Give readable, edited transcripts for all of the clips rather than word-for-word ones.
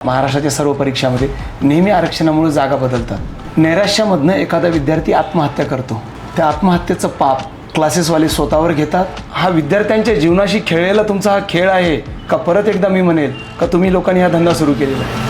महाराष्ट्राच्या सर्व परीक्षांमध्ये नेहमी आरक्षणामुळे जागा बदलतात. नैराश्यामधनं एखादा विद्यार्थी आत्महत्या करतो. त्या आत्महत्येचं पाप क्लासेसवाले स्वतःवर घेतात. हा विद्यार्थ्यांच्या जीवनाशी खेळलेला तुमचा हा खेळ आहे का? परत एकदा मी म्हणेल का तुम्ही लोकांनी हा धंदा सुरू केलेला आहे.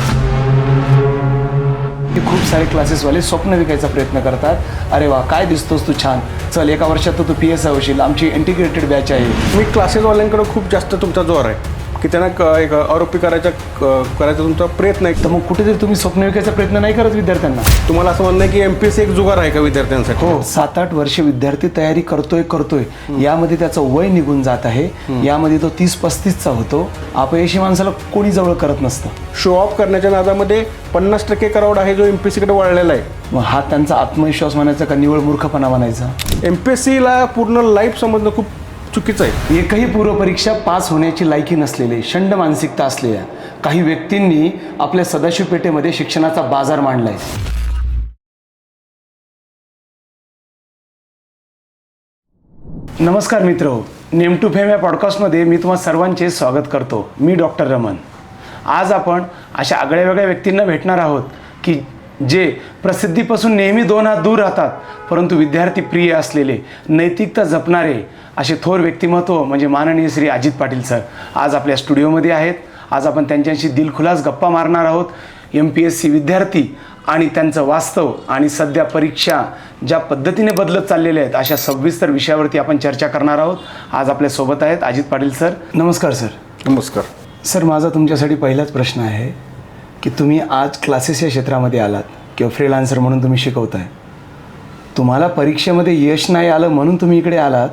खूप सारे क्लासेसवाले स्वप्न विकायचा प्रयत्न करतात. अरे वा, काय दिसतोस तू छान, चल एका वर्षात तर तू PSI होशील, आमची इंटिग्रेटेड बॅच आहे. मी क्लासेसवाल्यांकडे खूप जास्त तुमचा जोर आहे की त्यांना एक आरोपी करायचा तुमचा प्रयत्न आहे. तर मग कुठेतरी तुम्ही स्वप्न विकायचा प्रयत्न नाही करत विद्यार्थ्यांना? तुम्हाला असं म्हणणं आहे की MPSC एक जुगार आहे का विद्यार्थ्यांसाठी? हो, 7-8 वर्ष विद्यार्थी तयारी करतोय यामध्ये त्याचं वय निघून जात आहे. यामध्ये तो 30-35चा होतो. अपयशी माणसाला कोणी जवळ करत नसतं. शो ऑफ करण्याच्या नादामध्ये 50% क्राऊड आहे जो MPSCकडे वळलेला आहे. मग हा त्यांचा आत्मविश्वास म्हणायचा का निवळ मूर्खपणा म्हणायचा? MPSCला पूर्ण लाईफ समजणं खूप चुकीचं आहे. एकही पूर्वपरीक्षा पास होण्याची लायकी नसलेले, शंड मानसिकता असलेल्या काही व्यक्तींनी आपल्या सदाशिव पेठेमध्ये शिक्षणाचा बाजार मांडलाय. नमस्कार मित्र, नेम टू फेम या पॉडकास्टमध्ये मी तुम्हा सर्वांचे स्वागत करतो. मी डॉक्टर रमन. आज आपण अशा आगळ्या वेगळ्या व्यक्तींना भेटणार आहोत की जे प्रसिद्धीपासून नेहमी 2 हात दूर राहतात, परंतु विद्यार्थी प्रिय असलेले, नैतिकता जपणारे असे थोर व्यक्तिमत्व म्हणजे माननीय श्री अजित पाटील सर आज आपल्या स्टुडिओमध्ये आहेत. आज आपण त्यांच्याशी दिलखुलास गप्पा मारणार आहोत. MPSC विद्यार्थी आणि त्यांचं वास्तव आणि सध्या परीक्षा ज्या पद्धतीने बदलत चाललेल्या आहेत अशा सविस्तर विषयावरती आपण चर्चा करणार आहोत. आज आपल्यासोबत आहेत अजित पाटील सर. नमस्कार सर. नमस्कार सर. माझा तुमच्यासाठी पहिलाच प्रश्न आहे की तुम्ही आज क्लासेस या क्षेत्रामध्ये आलात किंवा फ्रीलान्सर म्हणून तुम्ही शिकवताय. तुम्हाला परीक्षेमध्ये यश नाही आलं म्हणून तुम्ही इकडे आलात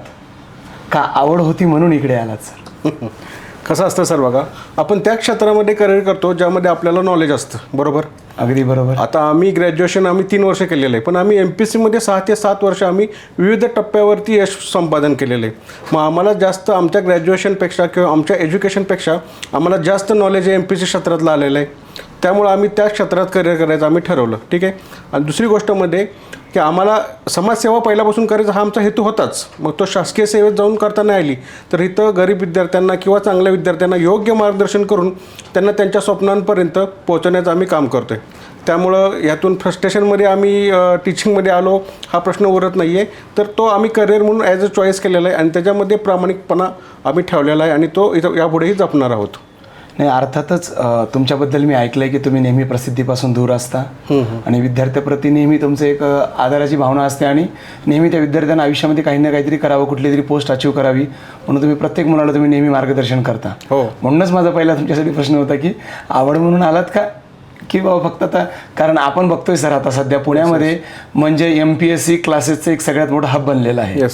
का आवड होती म्हणून इकडे आलात सर? कसं असतं सर, बघा, आपण त्या क्षेत्रामध्ये करिअर करतो ज्यामध्ये आपल्याला नॉलेज असतं. बरोबर? अगदी बरोबर. आता आम्ही ग्रॅज्युएशन 3 वर्ष केलेलं आहे, पण आम्ही MPSCमध्ये 6 ते 7 वर्ष आम्ही विविध टप्प्यावरती यश संपादन केलेलं आहे. मग आम्हाला जास्त आमच्या ग्रॅज्युएशनपेक्षा किंवा आमच्या एज्युकेशनपेक्षा आम्हाला जास्त नॉलेज MPSC क्षेत्रातलं आलेलं आहे. त्यामुळं आम्ही त्या क्षेत्रात करिअर करायचं आम्ही ठरवलं. ठीक आहे. आणि दुसरी गोष्टमध्ये की आम्हाला समाजसेवा पहिल्यापासून करायचा हा आमचा हेतू होताच. मग तो शासकीय सेवेत जाऊन करता नाही आली तर इथं गरीब विद्यार्थ्यांना किंवा चांगल्या विद्यार्थ्यांना योग्य मार्गदर्शन करून त्यांना त्यांच्या स्वप्नांपर्यंत पोहोचवण्याचं आम्ही काम करतो आहे. त्यामुळं यातून फ्रस्ट्रेशनमध्ये आम्ही टीचिंगमध्ये आलो हा प्रश्न उरत नाही आहे. तर तो आम्ही करिअर म्हणून ॲज अ चॉईस केलेला आहे आणि त्याच्यामध्ये प्रामाणिकपणा आम्ही ठेवलेला आहे आणि तो इथं यापुढेही जपणार आहोत. नाही, अर्थातच तुमच्याबद्दल मी ऐकलं आहे की तुम्ही नेहमी प्रसिद्धीपासून दूर असता आणि विद्यार्थ्याप्रती नेहमी तुमचं एक आदराची भावना असते आणि नेहमी त्या विद्यार्थ्यांना आयुष्यामध्ये काही ना काहीतरी करावं, कुठली तरी पोस्ट अचीव करावी म्हणून तुम्ही प्रत्येक मुलाला तुम्ही नेहमी मार्गदर्शन करता. हो. म्हणूनच माझा पहिला तुमच्यासाठी प्रश्न होता की आवड म्हणून आलात का की बाबा फक्त आता, कारण आपण बघतोय सर आता सध्या पुण्यामध्ये म्हणजे MPSC क्लासेसचं एक सगळ्यात मोठा हब बनलेला आहे.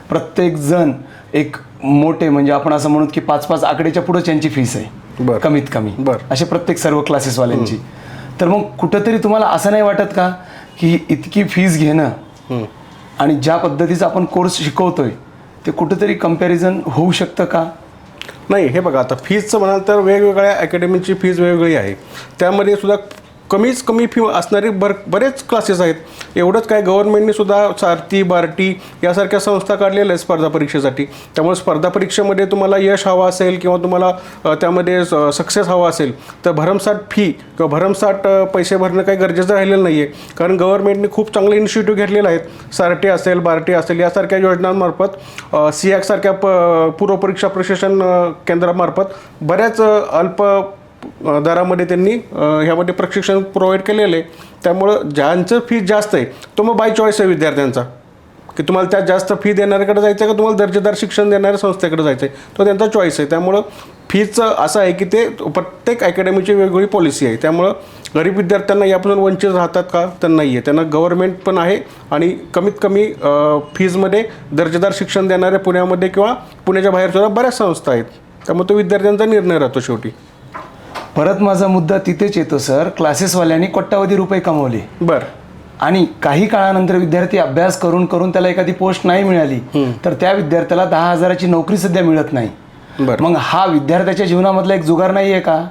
प्रत्येक जण एक मोठे म्हणजे आपण असं म्हणू की 5-5 आकडेच्या पुढे त्यांची फीस आहे कमीत कमी, असे प्रत्येक सर्व क्लासेसवाल्यांची. तर मग कुठंतरी तुम्हाला असं नाही वाटत का की इतकी फीस घेणं आणि ज्या पद्धतीचा आपण कोर्स शिकवतोय ते कुठंतरी कंपॅरिझन होऊ शकतं का? नाही, हे बघा, आता फीजचं म्हणाल तर वेगवेगळ्या अकॅडमीची फीज वेगवेगळी आहे. त्यामध्ये सुद्धा कमीच कमी फी असणारे बरेच क्लासेस आहेत. एवढंच काय, गव्हर्नमेंटने सुद्धा सारथी, बार्टी यासारख्या संस्था काढलेल्या आहेत स्पर्धा परीक्षेसाठी. त्यामुळे स्पर्धा परीक्षेमध्ये तुम्हाला यश हवं असेल किंवा तुम्हाला त्यामध्ये सक्सेस हवा असेल तर भरमसाठ फी किंवा भरमसाठ पैसे भरणं काही गरजेचं राहिलेलं नाही आहे. कारण गव्हर्नमेंटने खूप चांगले इनिशिएटिव्ह घेतलेले आहेत. सारथी असेल, बार्टी असेल यासारख्या योजनांमार्फत, SIAC सारख्या पूर्वपरीक्षा प्रशिक्षण केंद्रामार्फत बऱ्याच अल्प दरामध्ये त्यांनी ह्यामध्ये प्रशिक्षण प्रोव्हाइड केलेलं आहे. त्यामुळं ज्यांचं फी जास्त आहे तो मग बाय चॉईस आहे विद्यार्थ्यांचा की तुम्हाला त्यात जास्त फी देणाऱ्याकडे जायचं आहे का तुम्हाला दर्जेदार शिक्षण देणाऱ्या संस्थेकडे जायचं आहे, तो त्यांचा चॉईस आहे. त्यामुळं फीचं असं आहे की ते प्रत्येक अकॅडमीची वेगवेगळी पॉलिसी आहे. त्यामुळं गरीब विद्यार्थ्यांना यापासून वंचित राहतात का? तर नाही आहे. त्यांना गव्हर्नमेंट पण आहे आणि कमीत कमी फीजमध्ये दर्जेदार शिक्षण देणाऱ्या पुण्यामध्ये किंवा पुण्याच्या बाहेरसुद्धा बऱ्याच संस्था आहेत. त्यामुळे तो विद्यार्थ्यांचा निर्णय राहतो शेवटी. परत माझा मुद्दा तिथेच येतो सर, क्लासेसवाल्यांनी कोट्यावधी रुपये कमवले आणि काही काळानंतर विद्यार्थी अभ्यास करून करून त्याला एखादी पोस्ट नाही मिळाली तर त्या विद्यार्थ्याला 10,000ची नोकरी सध्या मिळत नाही. मग हा विद्यार्थ्याच्या जीवनामधला एक जुगार नाही आहे का?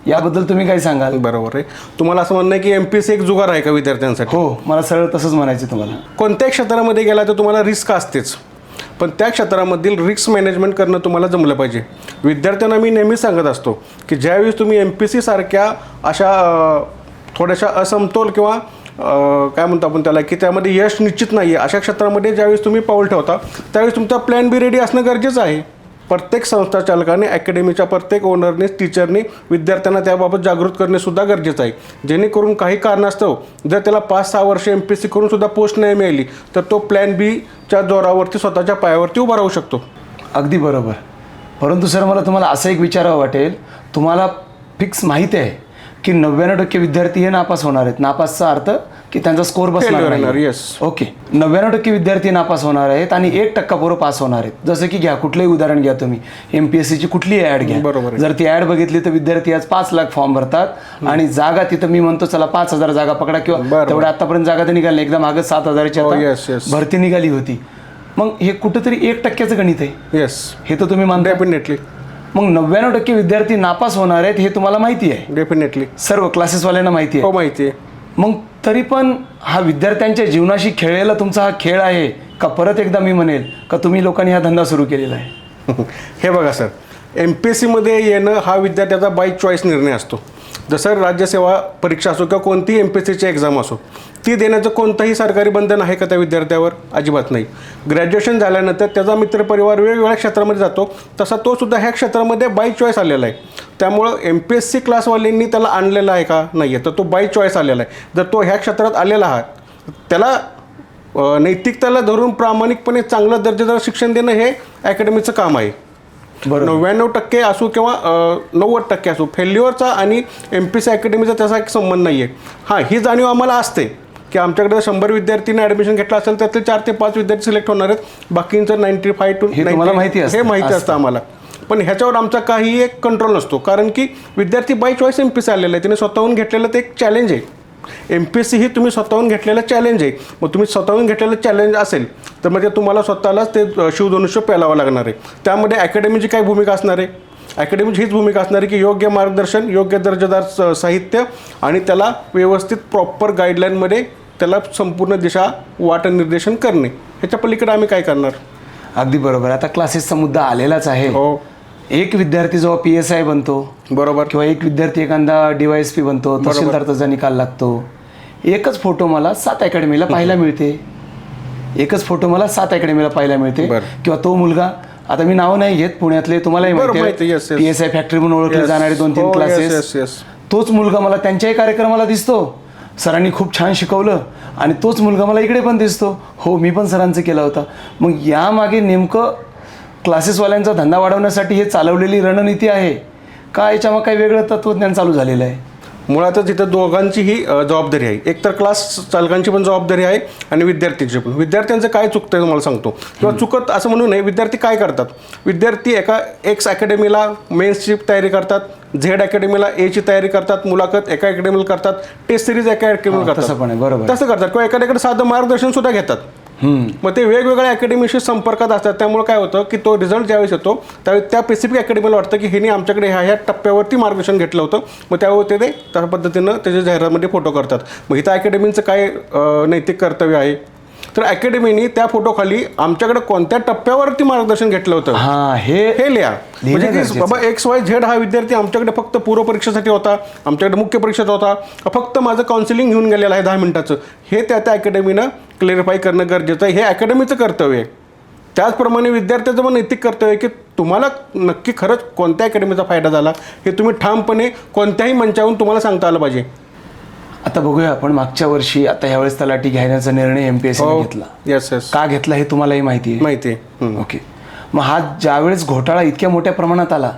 याबद्दल तुम्ही काय सांगाल? बरोबर आहे. तुम्हाला असं म्हणणं आहे की MPSC एक जुगार आहे का विद्यार्थ्यांसाठी? हो, मला सरळ तसंच म्हणायचं. तुम्हाला कोणत्याही क्षेत्रामध्ये गेला तर तुम्हाला रिस्क असतेच. पण त्या क्षेत्रामधील रिस्क मॅनेजमेंट करणं तुम्हाला जमलं पाहिजे. विद्यार्थ्यांना मी नेहमीच सांगत असतो की ज्यावेळेस तुम्ही MPSC सारख्या अशा थोड्याशा असमतोल किंवा काय म्हणतो आपण त्याला की त्यामध्ये यश निश्चित नाही आहे अशा क्षेत्रामध्ये ज्यावेळेस तुम्ही पाऊल ठेवता त्यावेळेस तुमचा प्लॅन बी रेडी असणं गरजेचं आहे. प्रत्येक संस्था चालकाने अकॅडमीच्या प्रत्येक ओनरने टीचरनी विद्यार्थ्यांना त्याबाबत जागृत करणेसुद्धा गरजेचं आहे. जेणेकरून काही कारणास्तव जर त्याला 5-6 वर्ष MPSC करूनसुद्धा पोस्ट नाही मिळाली तर तो प्लॅन बीच्या जोरावरती स्वतःच्या पायावरती उभा राहू शकतो. अगदी बरोबर. परंतु सर मला तुम्हाला असं एक विचारावं वाटेल, तुम्हाला फिक्स माहिती आहे की 99% विद्यार्थी हे नापास होणार आहेत. नापासचा अर्थ की त्यांचा स्कोर बसणार Failure येणार, नाही. yes. ओके, 99% विद्यार्थी नापास होणार आहेत आणि 1% पोरं पास होणार आहेत. जसं की घ्या, कुठलंही उदाहरण घ्या तुम्ही, MPSCची कुठलीही ॲड घ्या. बरोबर आहे. जर ती ॲड बघितली तर विद्यार्थी आज 5 लाख फॉर्म भरतात आणि जागा तिथं मी म्हणतो चला 5,000 जागा पकडा किंवा बरोबर. तेवढ्या आतापर्यंत जागा तर निघाली, एकदा मागं 7,000ची Oh, आता yes, yes. भरती निघाली होती. मग हे कुठंतरी 1%चं गणित आहे. येस, हे तर तुम्ही मानता. डेफिनेटली. मग 99% विद्यार्थी नापास होणार आहेत हे तुम्हाला माहिती आहे, डेफिनेटली. सर्व क्लासेसवाल्यांना माहिती हो, आहे. माहिती आहे. मग तरी पण हा विद्यार्थ्यांच्या जीवनाशी खेळलेला तुमचा हा खेळ आहे का? परत एकदा मी म्हणेल का तुम्ही लोकांनी हा धंदा सुरू केलेला आहे? हे बघा सर, MPSCमध्ये येणं हा विद्यार्थ्याचा बाय चॉईस निर्णय असतो. जसं राज्यसेवा परीक्षा असो किंवा कोणतीही MPSCची एक्झाम असो, ती देण्याचं कोणतंही सरकारी बंधन आहे का त्या विद्यार्थ्यावर? अजिबात नाही. ग्रॅज्युएशन झाल्यानंतर त्याचा मित्रपरिवार वेगवेगळ्या क्षेत्रामध्ये जातो, तसा तो सुद्धा ह्या क्षेत्रामध्ये बाय चॉईस आलेला आहे. त्यामुळं MPSC क्लासवाल्यांनी त्याला आणलेला आहे का? नाही आहे. तर तो बाय चॉईस आलेला आहे. जर तो ह्या क्षेत्रात आलेला आहे त्याला नैतिकतेला धरून प्रामाणिकपणे चांगलं दर्जेदार शिक्षण देणं हे अकॅडमीचं काम आहे. बरोबर. 99% असो किंवा 90% असो, फेल्युअरचा आणि MPSC अकॅडमीचा त्याचा एक संबंध नाही आहे. हां, ही जाणीव आम्हाला असते की आमच्याकडे 100 विद्यार्थ्यांनी ॲडमिशन घेतलं असेल त्यातले 4 ते 5 विद्यार्थी सिलेक्ट होणार आहेत, बाकींचं 95 to हे तुम्हाला माहिती 90 असतं. हे माहिती असतं आम्हाला. पण ह्याच्यावर आमचा काही एक कंट्रोल नसतो, कारण की विद्यार्थी बाय चॉईस MPSC आलेला आहे, त्याने स्वतःहून घेतलेलं ते एक चॅलेंज आहे. MPSC ही तुम्ही स्वतःहून घेतलेलं चॅलेंज आहे. मग तुम्ही स्वतःहून घेतलेलं चॅलेंज असेल तर म्हणजे तुम्हाला स्वतःलाच ते शिवधनुष्य पेलावं लागणार आहे. त्यामध्ये अकॅडमीची काय भूमिका असणार आहे? अकॅडमीची हीच भूमिका असणार आहे की योग्य मार्गदर्शन, योग्य दर्जेदार साहित्य आणि त्याला व्यवस्थित प्रॉपर गाईडलाईनमध्ये त्याला संपूर्ण दिशा वाटनिर्देशन करणे. ह्याच्या पलीकडे आम्ही काय करणार? अगदी बरोबर. आता क्लासेसचा मुद्दा आलेलाच आहे. हो, एक विद्यार्थी जेव्हा PSI बनतो बरोबर. किंवा एक विद्यार्थी एखादा DYSP बनतो, तहसीलदारचा निकाल लागतो, एकच फोटो मला 7 अकॅडमीला पाहायला मिळते. एकच फोटो मला 7 अकॅडमीला पाहायला मिळते. बरं. किंवा तो मुलगा, आता मी नाव नाही घेत, पुण्यातले तुम्हालाही बरोबर, माहिती yes, आहे, yes. PSI फॅक्टरी म्हणून ओळखले Yes. जाणारे 2-3 हो, yes, क्लासेस, yes, yes. तोच मुलगा मला त्यांच्याही कार्यक्रमाला दिसतो, सरांनी खूप छान शिकवलं, आणि तोच मुलगा मला इकडे पण दिसतो, हो मी पण सरांचं केला होता. मग यामागे नेमकं क्लासेसवाल्यांचा धंदा वाढवण्यासाठी हे चालवलेली रणनीती आहे का याच्या मग काही वेगळं तत्त्वज्ञान चालू झालेलं आहे? मुळातच इथं दोघांचीही जबाबदारी आहे. एकतर क्लास चालकांची पण जबाबदारी आहे आणि विद्यार्थ्यांची पण. विद्यार्थ्यांचं काय चुकतं आहे तुम्हाला सांगतो, किंवा चुकत असं म्हणू नये. विद्यार्थी काय करतात? विद्यार्थी एक्स अकॅडमीला मेन्सची तयारी करतात, झेड अकॅडमीला Aची तयारी करतात, मुलाखत एका अकॅडमीला करतात, टेस्ट सिरीज एका अकॅडमीला करतात. तसं पण आहे, बरोबर. तसं करतात, किंवा एखाद्याकडे साधं मार्गदर्शन सुद्धा घेतात. मग ते वेगवेगळ्या अकॅडमीशी संपर्कात असतात. त्यामुळे काय होतं की तो रिझल्ट ज्यावेळेस येतो त्यावेळेस त्या स्पेसिफिक अकॅडमीला वाटतं की ह्याने आमच्याकडे ह्या टप्प्यावरती मार्गदर्शन घेतलं होतं, मग त्यावर ते त्या पद्धतीनं त्याच्या जाहिरातीमध्ये फोटो करतात. मग इथं अकॅडमीचं काय नैतिक कर्तव्य आहे? तर अकॅडमीने त्या फोटोखाली आमच्याकडे कोणत्या टप्प्यावरती मार्गदर्शन घेतलं होतं हे लिहा. म्हणजे की बाबा XYZ हा विद्यार्थी आमच्याकडे फक्त पूर्व परीक्षेसाठी होता, आमच्याकडे मुख्य परीक्षेत होता, फक्त माझं काउन्सिलिंग घेऊन गेलेलं आहे 10 मिनिटाचं, हे त्या अकॅडमीनं क्लिअरिफाय करणं गरजेचं आहे. हे अकॅडमीचं कर्तव्य आहे. त्याचप्रमाणे विद्यार्थ्याचं पण नैतिक कर्तव्य आहे की तुम्हाला नक्की खरंच कोणत्या अकॅडमीचा फायदा झाला हे तुम्ही ठामपणे कोणत्याही मंचावरून तुम्हाला सांगता आलं पाहिजे. आता बघूया आपण, मागच्या वर्षी आता ह्यावेळेस तलाठी घेण्याचा निर्णय MPSCने घेतला. येस येस, का घेतला हे तुम्हालाही माहिती आहे? माहिती आहे. ओके. मग हा ज्यावेळेस घोटाळा इतक्या मोठ्या प्रमाणात आला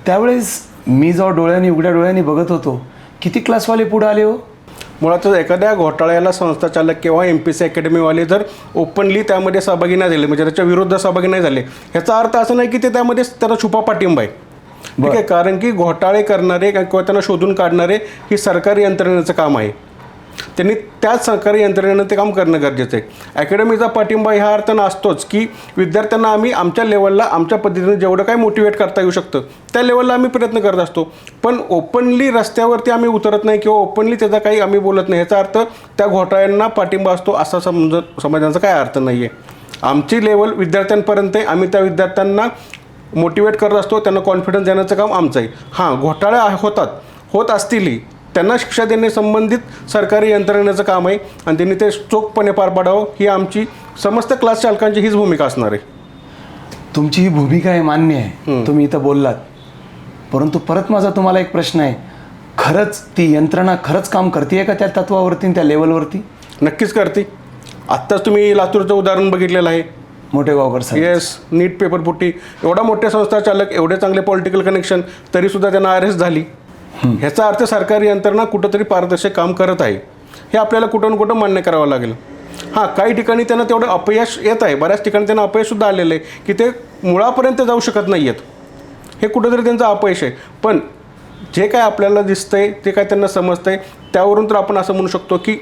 त्यावेळेस मी जेव्हा उघड्या डोळ्यांनी बघत होतो, किती क्लासवाले पुढे आले हो. मुळातच एखाद्या घोटाळ्याला संस्था चालक किंवा MPSC अकॅडमीवाले जर ओपनली त्यामध्ये सहभागी नाही झाले, म्हणजे त्याच्या विरुद्ध सहभागी नाही झाले, ह्याचा अर्थ असं नाही की ते त्यामध्ये त्याचा छुपा पाठिंबा आहे. ठीक आहे, कारण की घोटाळे करणारे किंवा त्यांना शोधून काढणारे ही सरकारी यंत्रणेचं काम आहे. त्यांनी त्याच सरकारी यंत्रणेनं ते काम करणं गरजेचं आहे. अकॅडमीचा पाठिंबा ह्या अर्थानं असतोच की विद्यार्थ्यांना आम्ही आमच्या लेवलला आमच्या पद्धतीने जेवढं काही मोटिवेट करता येऊ शकतं त्या लेवलला आम्ही प्रयत्न करत असतो. पण ओपनली रस्त्यावरती आम्ही उतरत नाही किंवा ओपनली त्याचा काही आम्ही बोलत नाही, ह्याचा अर्थ त्या घोटाळ्यांना पाठिंबा असतो असा समजायचा काय अर्थ नाही आहे. आमची लेवल विद्यार्थ्यांपर्यंत आहे. आम्ही त्या विद्यार्थ्यांना मोटिवेट करत असतो, त्यांना कॉन्फिडन्स देण्याचं काम आमचं आहे. हां, घोटाळे होत असतीलही, त्यांना शिक्षा देणे संबंधित सरकारी यंत्रणेचं काम आहे आणि त्यांनी ते चोखपणे पार पाडावं ही आमची समस्त क्लास चालकांची हीच भूमिका असणार आहे. तुमची ही भूमिका आहे, मान्य आहे, तुम्ही इथं बोललात. परंतु परत माझा तुम्हाला एक प्रश्न आहे, खरंच ती यंत्रणा खरंच काम करते का त्या तत्वावरती आणि त्या लेवलवरती? नक्कीच करते. आत्ताच तुम्ही लातूरचं उदाहरण बघितलेलं आहे. मोठेगावकर सर, येस, नीट पेपरफुटी, एवढा मोठे संस्था चालक, एवढे चांगले पॉलिटिकल कनेक्शन, तरीसुद्धा त्यांना अरेस्ट झाली. ह्याचा अर्थ सरकारी यंत्रणा कुठंतरी पारदर्शक काम करत आहे, हे आपल्याला कुठं ना कुठं मान्य करावं लागेल. हां, काही ठिकाणी त्यांना तेवढं अपयश येत आहे, बऱ्याच ठिकाणी त्यांना अपयशसुद्धा आलेलं आहे की ते मुळापर्यंत जाऊ शकत नाही आहेत. हे कुठंतरी त्यांचं अपयश आहे. पण जे काय आपल्याला दिसतंय, ते काय त्यांना समजतंय, त्यावरून तर आपण असं म्हणू शकतो की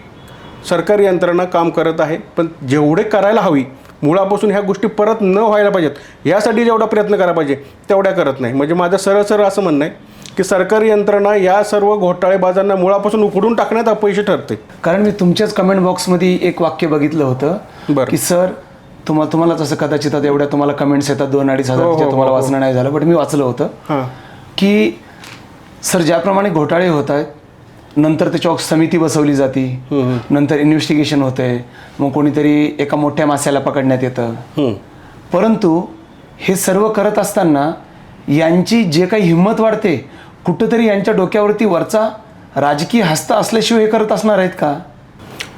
सरकारी यंत्रणा काम करत आहे. पण जेवढे करायला हवी, मुळापासून ह्या गोष्टी परत न व्हायला पाहिजेत, यासाठी जेवढा प्रयत्न करायला पाहिजे तेवढ्या करत नाही. म्हणजे माझं सरळ असं म्हणणं आहे की सरकारी यंत्रणा या सर्व घोटाळेबाजांना मुळापासून उखडून टाकण्यात अपयशी ठरते. कारण मी तुमच्याच कमेंट बॉक्समध्ये एक वाक्य बघितलं होतं बरं. की सर तुम्हाला तसं कदाचित आता एवढ्या तुम्हाला कमेंट्स येतात, 2-2.5 हजार तुम्हाला वाचणं नाही झालं, पण मी वाचलं होतं हां, की सर ज्याप्रमाणे घोटाळे होत आहेत, नंतर त्याच्यावर समिती बसवली जाते, नंतर इन्व्हेस्टिगेशन होते, मग कोणीतरी एका मोठ्या मास्याला पकडण्यात येतं. परंतु हे सर्व करत असताना यांची जे काही हिंमत वाढते, कुठंतरी यांच्या डोक्यावरती वरचा राजकीय हस्त असल्याशिवाय हे करत असणार आहेत का?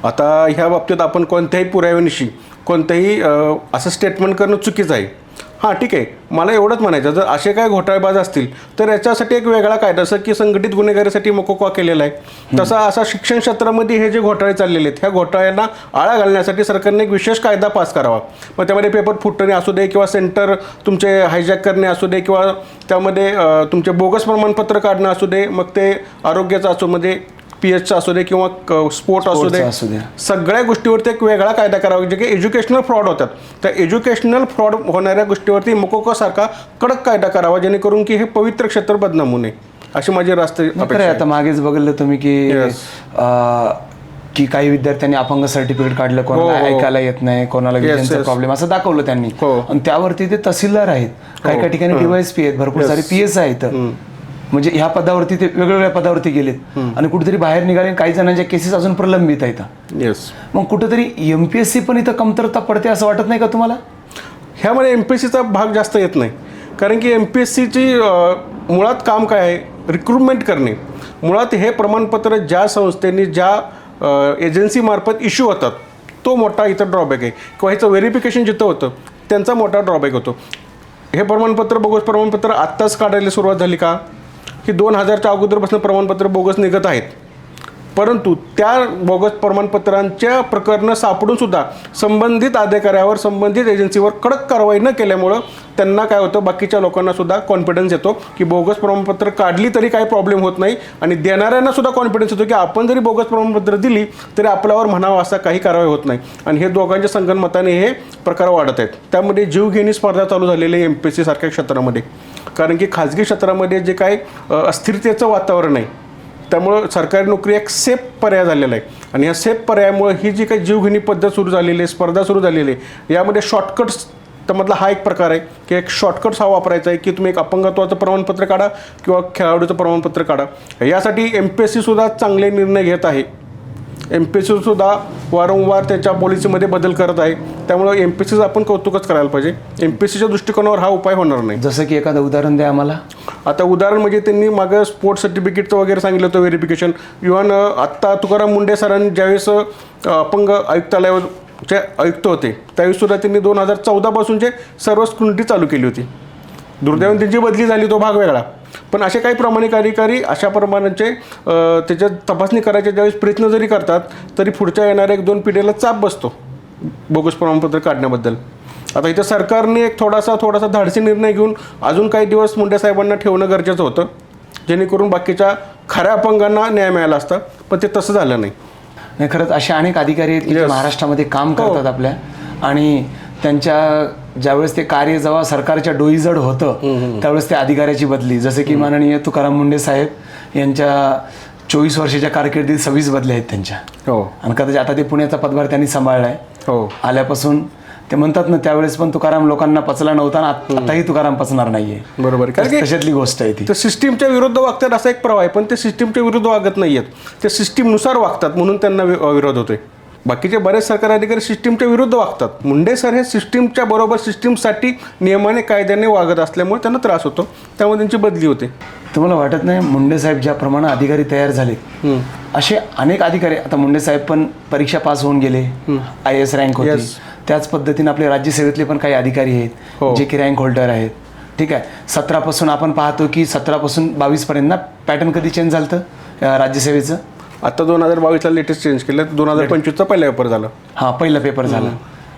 आता ह्या बाबतीत आपण कोणत्याही पुराव्यानिशी कोणत्याही असं स्टेटमेंट करणं चुकीचं आहे. हां, ठीक आहे, मला एवढंच म्हणायचं, जर असे काय घोटाळेबाज असतील तर याच्यासाठी एक वेगळा कायदा, जसं की संघटित गुन्हेगारीसाठी मकोका केलेला आहे, तसा असा शिक्षण क्षेत्रामध्ये हे जे घोटाळे चाललेले आहेत, ह्या घोटाळ्यांना आळा घालण्यासाठी सरकारने एक विशेष कायदा पास करावा. मग त्यामध्ये पेपर फुटणे असू दे, किंवा सेंटर तुमचे हायजॅक करणे असू दे, किंवा त्यामध्ये तुमचे बोगस प्रमाणपत्र काढणं असू दे, मग ते आरोग्याचं असो, म्हणजे PHचं असू दे, किंवा स्पोर्ट असू दे, सगळ्या गोष्टीवरती एक वेगळा कायदा करावा, जे की एज्युकेशनल फ्रॉड होतात. त्या एज्युकेशनल फ्रॉड होणाऱ्या गोष्टीवरती मकोकासारखा कडक कायदा करावा, जेणेकरून की हे पवित्र क्षेत्र बदनाम होऊ नये, अशी माझी रास्त अपेक्षा आहे. आता मागेच बघितलं तुम्ही की काही विद्यार्थ्यांनी अपंग सर्टिफिकेट काढलं, कोणाला ऐकायला येत नाही, कोणाला विद्यांचा प्रॉब्लेम असं दाखवलं त्यांनी, आणि त्यावरती ते तहसीलदार आहेत, काही ठिकाणी DYSP आहेत, भरपूर सारे PS आहेत, म्हणजे ह्या पदावरती ते वेगवेगळ्या पदावरती गेलेत आणि कुठेतरी बाहेर निघाले. काही जणांच्या केसेस अजून प्रलंबित आहेत. मग कुठेतरी MPSC पण इथं कमतरता पडते असं वाटत नाही का तुम्हाला? ह्यामध्ये MPSCचा भाग जास्त येत नाही, कारण की MPSCची मुळात काम काय आहे, रिक्रुटमेंट करणे. मुळात हे प्रमाणपत्र ज्या संस्थेने ज्या एजन्सीमार्फत इश्यू होतात, तो मोठा इथं ड्रॉबॅक आहे, किंवा ह्याचं व्हेरिफिकेशन जिथं होतं त्यांचा मोठा ड्रॉबॅक होतो. हे प्रमाणपत्र, बोगस प्रमाणपत्र आत्ताच काढायला सुरुवात झाली का? की 2000च्या अगोदरपासून प्रमाणपत्र बोगस निघत आहेत. परंतु त्या बोगस प्रमाणपत्रांच्या प्रकरणं सापडून सुद्धा संबंधित अधिकाऱ्यावर, संबंधित एजन्सीवर कडक कारवाई न केल्यामुळं त्यांना काय होतं, बाकीच्या लोकांना सुद्धा कॉन्फिडन्स येतो की बोगस प्रमाणपत्र काढली तरी काही प्रॉब्लेम होत नाही, आणि देणाऱ्यांना सुद्धा कॉन्फिडन्स येतो की आपण जरी बोगस प्रमाणपत्र दिली तरी आपल्यावर म्हणावं असा काही कारवाई होत नाही. आणि हे दोघांच्या संगनमताने हे प्रकार वाढत आहेत. त्यामध्ये जीवघेणी स्पर्धा चालू झालेली आहे MPSC सारख्या क्षेत्रामध्ये, कारण की खाजगी क्षेत्रामध्ये जे काही अस्थिरतेचं वातावरण आहे, त्यामुळं सरकारी नोकरी एक सेफ पर्याय झालेला आहे. आणि या सेफ पर्यायामुळे ही जी काही जीवघेणी पद्धत सुरू झालेली आहे, स्पर्धा सुरू झालेली आहे, यामध्ये शॉर्टकट्स त्यामधला हा एक प्रकार आहे की एक शॉर्टकट्स हा वापरायचा आहे की तुम्ही एक अपंगत्वाचं प्रमाणपत्र काढा किंवा खेळाडूचं प्रमाणपत्र काढा. यासाठी MPSCसुद्धा चांगले निर्णय घेत आहे. MPSCसुद्धा वारंवार त्याच्या पॉलिसीमध्ये बदल करत आहे. त्यामुळं MPSCचं आपण कौतुकच करायला पाहिजे. MPSCच्या दृष्टिकोनावर हा उपाय होणार नाही. जसं की एखादं उदाहरण द्या आम्हाला. आता उदाहरण म्हणजे त्यांनी मागं स्पोर्ट्स सर्टिफिकेटचं वगैरे सांगितलं होतं व्हेरिफिकेशन. इव्हन आत्ता तुकाराम मुंडे सरांनी ज्यावेळेस अपंग आयुक्तालयाचे आयुक्त होते त्यावेळेससुद्धा त्यांनी 2014 पासूनचे सर्व स्क्रुनिटी चालू केली होती. दुर्दैवाने त्यांची बदली झाली, तो भाग वेगळा. पण असे काही प्रामाणिक अधिकारी अशा प्रमाणाचे त्याच्या तपासणी करायचे ज्यावेळेस प्रयत्न जरी करतात तरी पुढच्या येणाऱ्या 1-2 पिढीला चाप बसतो बोगस प्रमाणपत्र काढण्याबद्दल. आता इथं सरकारने एक थोडासा धाडसी निर्णय घेऊन अजून काही दिवस मुंडे साहेबांना ठेवणं गरजेचं होतं, जेणेकरून बाकीच्या खऱ्या अपंगांना न्याय मिळाला असता, पण ते तसं झालं नाही. नाही, खरंच असे अनेक अधिकारी आहेत की जे महाराष्ट्रामध्ये काम करतात आपल्या, आणि त्यांच्या ज्यावेळेस ते कार्य जेव्हा सरकारच्या डोईजड होतं त्यावेळेस त्या अधिकाऱ्याची बदली, जसे की माननीय तुकाराम मुंडे साहेब यांच्या 24 वर्षाच्या कारकिर्दीत 26 बदल्या आहेत त्यांच्या. आणि कदाचित आता ते पुण्याचा पदभार त्यांनी सांभाळला आहे. आल्यापासून ते म्हणतात ना त्यावेळेस पण तुकाराम लोकांना पचला नव्हता ना आताही तुकाराम पचणार नाहीये. बरोबर आहे. कारण की तशातली गोष्ट आहे ती. तर सिस्टीमच्या विरुद्ध वागतात असा एक प्रवाह आहे, पण ते सिस्टीमच्या विरुद्ध वागत नाही आहेत, ते सिस्टीमनुसार वागतात म्हणून त्यांना विरोध होतोय. बाकीचे बरेच सरकारी अधिकारी सिस्टीमच्या विरुद्ध वागतात. मुंडे सर हे सिस्टीमच्या बरोबर सिस्टीमसाठी नियमाने कायद्याने वागत असल्यामुळे त्यांना त्रास होतो, त्यामुळे त्यांची बदली होते. तुम्हाला वाटत नाही मुंडे साहेब ज्याप्रमाणे अधिकारी तयार झाले असे अनेक अधिकारी, आता मुंडे साहेब पण परीक्षा पास होऊन गेले, IAS रँक होती. त्याच पद्धतीने आपले राज्यसेवेतले पण काही अधिकारी आहेत जे की रँक होल्डर आहेत. ठीक आहे, 17 आपण पाहतो की 17 22 पर्यंत ना पॅटर्न कधी चेंज झालं राज्यसेवेचं? आता 2022ला लेटेस्ट चेंज केलं, 2025चा पहिला पेपर झाला. हां, पहिला पेपर झाला.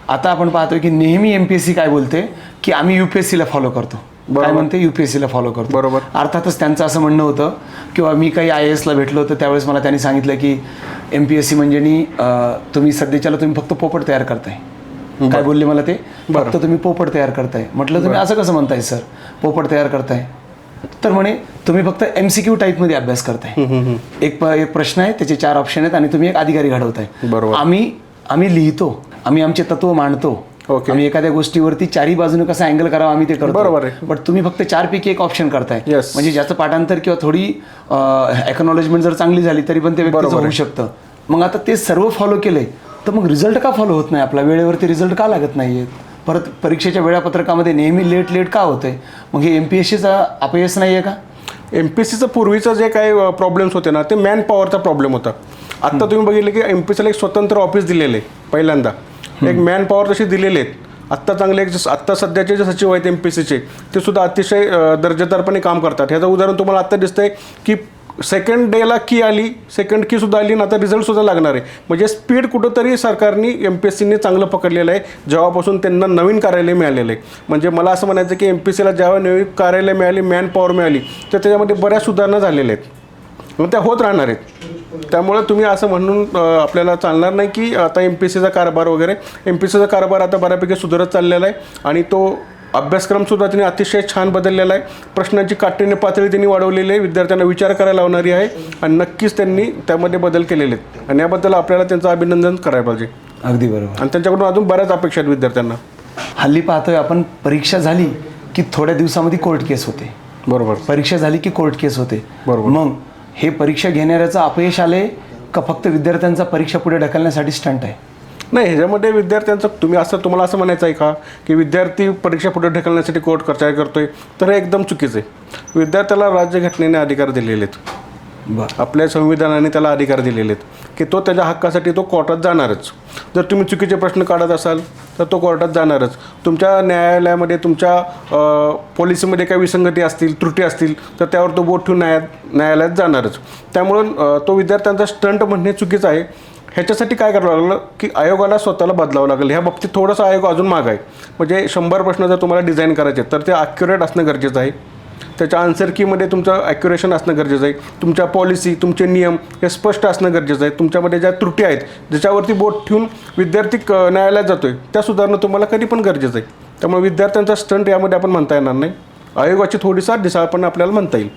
आता आपण पाहतोय की नेहमी MPSC काय बोलते की आम्ही UPSCला फॉलो करतो. काय म्हणते? UPSCला फॉलो करतो. बरोबर. अर्थातच त्यांचं असं म्हणणं होतं किंवा मी काही IASला भेटलो होतं त्यावेळेस मला त्यांनी सांगितलं की MPSC म्हणजे तुम्ही सध्याच्याला तुम्ही फक्त पोपट तयार करताय. काय बोलले मला ते? फक्त तुम्ही पोपट तयार करताय. म्हटलं तुम्ही असं कसं म्हणताय सर, पोपट तयार करताय? तर म्हणे तुम्ही फक्त MCQ टाईपमध्ये अभ्यास करताय. एक प्रश्न आहे, त्याचे 4 ऑप्शन आहेत आणि तुम्ही एक अधिकारी घडवताय. बरोबर. आम्ही लिहितो, आम्ही आमचे तत्व मांडतो, आम्ही एखाद्या गोष्टीवरती 4ही बाजूने कसं अँगल करावं आम्ही ते करतो. बरोबर आहे. बट तुम्ही फक्त 4 पैकी एक ऑप्शन करताय. म्हणजे ज्याचं पाठांतर किंवा थोडी एक्नॉलेजमेंट जर चांगली झाली तरी पण ते व्यक्तीचं होऊ शकतं. मग आता ते सर्व फॉलो केलंय तर मग रिझल्ट का फॉलो होत नाही आपला? वेळेवरती रिझल्ट का लागत नाहीयेत? परत परीक्षेच्या वेळापत्रकामध्ये नेहमी लेट का होतंय? मग हे MPSCचा अपयश नाही आहे का? MPSCचं पूर्वीचं जे काही प्रॉब्लेम्स होते ना ते मॅन पॉवरचा प्रॉब्लेम होता. आत्ता तुम्ही बघितलं की MPSCला एक स्वतंत्र ऑफिस दिलेलं आहे, पहिल्यांदा एक मॅन पॉवर तशी दिलेले आहेत. आत्ता चांगले आत्ता सध्याचे जे सचिव आहेत MPSCचे ते सुद्धा अतिशय दर्जेदारपणे काम करतात. ह्याचं उदाहरण तुम्हाला आत्ता दिसतंय की सेकंड डेला की आली, सेकंड की सुद्धा आली आणि आता रिझल्टसुद्धा लागणार आहे. म्हणजे स्पीड कुठंतरी सरकारने MPSCने चांगलं पकडलेलं आहे जेव्हापासून त्यांना नवीन कार्यालय मिळालेलं आहे. म्हणजे मला असं म्हणायचं की MPSCला जेव्हा नवीन कार्यालय मिळाली, मॅन पॉवर मिळाली, तर त्याच्यामध्ये बऱ्याच सुधारणा झालेल्या आहेत, मग त्या होत राहणार आहेत. त्यामुळे तुम्ही असं म्हणून आपल्याला चालणार नाही की आता MPSCचा कारभार वगैरे. MPSCचा कारभार आता बऱ्यापैकी सुधारत चाललेला आहे आणि तो अभ्यासक्रमसुद्धा त्यांनी अतिशय छान बदललेला आहे. प्रश्नांची काठिण्य पातळी त्यांनी वाढवलेली आहे, विद्यार्थ्यांना विचार करायला लावणारी आहे आणि नक्कीच त्यांनी त्यामध्ये बदल केलेले आहेत आणि याबद्दल आपल्याला त्यांचं अभिनंदन करायला पाहिजे. अगदी बरोबर. आणि त्यांच्याकडून अजून बऱ्याच अपेक्षा आहेत विद्यार्थ्यांना. हल्ली पाहतोय आपण परीक्षा झाली की थोड्या दिवसामध्ये कोर्ट केस होते. बरोबर. परीक्षा झाली की कोर्ट केस होते. बरोबर. मग हे परीक्षा घेणाऱ्याचं अपयश आले का फक्त विद्यार्थ्यांचा परीक्षा पुढे ढकलण्यासाठी स्टंट आहे? नाही, ह्याच्यामध्ये विद्यार्थ्यांचं तुम्हाला असं म्हणायचं आहे का की विद्यार्थी परीक्षा पुढे ढकलण्यासाठी कोर्ट काय करतोय? तर हे एकदम चुकीचं आहे. विद्यार्थ्याला राज्यघटनेने अधिकार दिलेले आहेत, आपल्या संविधानाने त्याला अधिकार दिलेले आहेत की तो त्याच्या हक्कासाठी तो कोर्टात जाणारच. जर तुम्ही चुकीचे प्रश्न काढत असाल तर तो कोर्टात जाणारच. तुमच्या न्यायालयामध्ये तुमच्या पॉलिसीमध्ये काही विसंगती असतील, त्रुटी असतील तर त्यावर तो बोट ठेवून न्यायालयात जाणारच. त्यामुळं तो विद्यार्थ्यांचा स्टंट म्हणणे चुकीचं आहे. ह्याच्यासाठी काय करावं लागलं की आयोगाला स्वतःला बदलावं लागेल. ह्या बाबतीत थोडंसं आयोग अजून माग आहे. म्हणजे 100 प्रश्न जर तुम्हाला डिझाईन करायचे तर ते ॲक्युरेट असणं गरजेचं आहे. त्याच्या आन्सर कीमध्ये तुमचं ॲक्युरेशन असणं गरजेचं आहे. तुमच्या पॉलिसी, तुमचे नियम हे स्पष्ट असणं गरजेचं आहे. तुमच्यामध्ये ज्या त्रुटी आहेत ज्याच्यावरती बोट ठेवून विद्यार्थी न्यायालयात जातो आहे त्या सुधारणं तुम्हाला कधी पण गरजेचं आहे. त्यामुळे विद्यार्थ्यांचा स्टंट यामध्ये आपण म्हणता येणार नाही. आयोगाची थोडीसा ढिसाळपणा आपल्याला म्हणता येईल.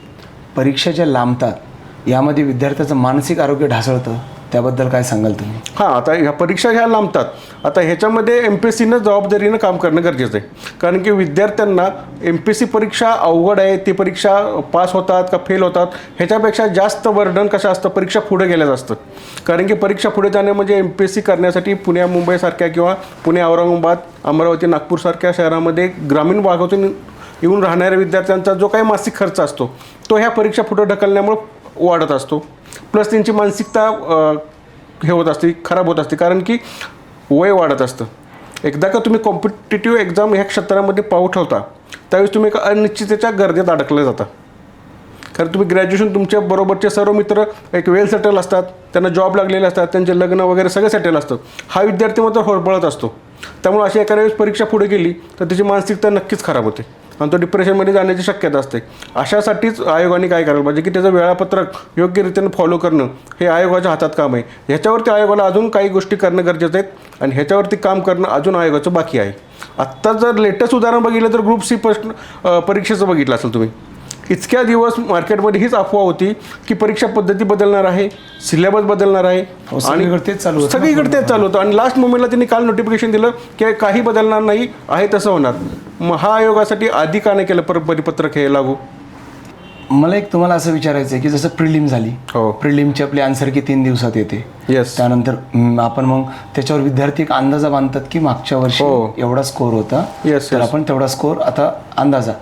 परीक्षा ज्या लांबतात यामध्ये विद्यार्थ्याचं मानसिक आरोग्य ढासळतं, त्याबद्दल काय सांगाल तुम्ही? हां, आता ह्या परीक्षा ह्या लांबतात. आता ह्याच्यामध्ये MPSCनं जबाबदारीनं काम करणं गरजेचं आहे. कारण की विद्यार्थ्यांना MPSC परीक्षा अवघड आहे, ती परीक्षा पास होतात का फेल होतात ह्याच्यापेक्षा जास्त बर्डन कशा असतं, परीक्षा पुढे गेल्याचं असतं. कारण की परीक्षा पुढे जाणे म्हणजे MPSC करण्यासाठी पुण्या मुंबईसारख्या किंवा पुणे औरंगाबाद अमरावती नागपूरसारख्या शहरामध्ये ग्रामीण भागातून येऊन राहणाऱ्या विद्यार्थ्यांचा जो काही मासिक खर्च असतो तो ह्या परीक्षा पुढे ढकलण्यामुळे वाढत असतो. प्लस त्यांची मानसिकता हे होत असते, खराब होत असते. कारण की वय वाढत असतं. एकदा का तुम्ही कॉम्पिटिटिव्ह एक्झाम ह्या क्षेत्रामध्ये पाऊल ठेवता त्यावेळेस तुम्ही एका अनिश्चिततेच्या गर्दीत अडकले जाता. कारण तुम्ही ग्रॅज्युएशन तुमच्या बरोबरचे सर्व मित्र एक वेल सेटल असतात, त्यांना जॉब लागलेले असतात, त्यांचे लग्न वगैरे सगळं सेटल असतं. हा विद्यार्थी मात्र होरपळत असतो. त्यामुळे अशी एखाद्या वेळेस परीक्षा पुढे गेली तर त्याची मानसिकता नक्कीच खराब होते आणि तो डिप्रेशनमध्ये जाण्याची शक्यता असते. अशासाठीच आयोगाने काय करायला पाहिजे की त्याचं वेळापत्रक योग्यरीतीने फॉलो करणं हे आयोगाच्या हातात काम आहे. ह्याच्यावरती आयोगाला अजून काही गोष्टी करणं गरजेचं आहे आणि ह्याच्यावरती काम करणं अजून आयोगाचं बाकी आहे. आत्ता जर लेटेस्ट उदाहरण बघितलं तर ग्रुप C परीक्षेचं बघितलं असेल तुम्ही. इतक्या दिवस मार्केटमध्ये हीच अफवा होती की परीक्षा पद्धती बदलणार आहे, सिलेबस बदलणार आहे हो, सगळीकडे तेच चालू होतं. सगळीकडे तेच चालू होतं. आणि लास्ट मोमेंटला त्यांनी काल नोटिफिकेशन दिलं की काही बदलणार नाही, आहे तसं होणार. मग हा आयोगासाठी आधी का नाही केलं परिपत्रक हे लागू? मला एक तुम्हाला असं विचारायचं आहे की जसं प्रिलिम झाली, हो. प्रिलिमची आपली आन्सर की 3 दिवसात येते. येस. त्यानंतर आपण मग त्याच्यावर विद्यार्थी एक अंदाजा बांधतात की मागच्या वर्षी हो. एवढा स्कोर होता, Yes, तर yes. आपण तेवढा स्कोर आता अंदाजा.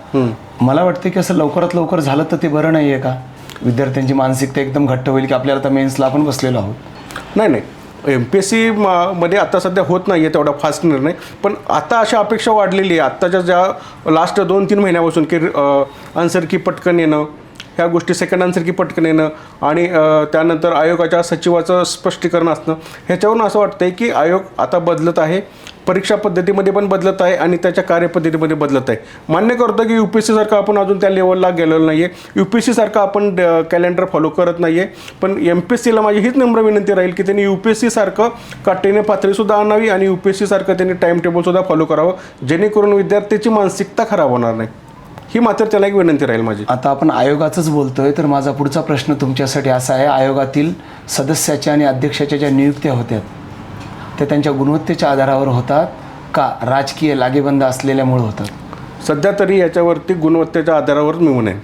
मला वाटतं की असं लवकरात लवकर झालं तर ते बरं नाही आहे का? विद्यार्थ्यांची मानसिकता एकदम घट्ट होईल की आपल्याला आता मेन्सला आपण बसलेलो आहोत. नाही MPSC मध्ये आता सध्या होत नाही आहे तेवढा फास्ट निर्णय, पण आता अशा अपेक्षा वाढलेली आहे आत्ताच्या ज्या लास्ट 2-3 महिन्यापासून की आन्सर की पटकन येणं, ह्या गोष्टी सेकंड आन्सर की पटकन येणं आणि त्यानंतर आयोगाच्या सचिवाचं स्पष्टीकरण असणं, ह्याच्यावरून असं वाटतं आहे की आयोग आता बदलत आहे, परीक्षा पद्धतीमध्ये पण बदलत आहे आणि त्याच्या कार्यपद्धतीमध्ये बदलत आहे. मान्य करतो की UPSC सारखं आपण अजून त्या लेवलला गेलेलो नाही आहे, UPSC सारखं आपण कॅलेंडर फॉलो करत नाही आहे, पण MPSCला माझी हीच नम्र विनंती राहील की त्यांनी UPSC सारखं काटेने पातळीसुद्धा आणावी आणि UPSC सारखं त्यांनी टाईम टेबलसुद्धा फॉलो करावं, जेणेकरून विद्यार्थ्याची मानसिकता खराब होणार नाही. ही मात्र त्याला एक विनंती राहील माझी. आता आपण आयोगाचंच बोलतोय, तर माझा पुढचा प्रश्न तुमच्यासाठी असा आहे, आयोगातील सदस्याच्या आणि अध्यक्षाच्या ज्या नियुक्त्या होत्या त्या त्यांच्या गुणवत्तेच्या आधारावर होतात का राजकीय लागेबंद असलेल्यामुळे होतात? सध्या तरी याच्यावरती गुणवत्तेच्या आधारावर मी म्हणेन,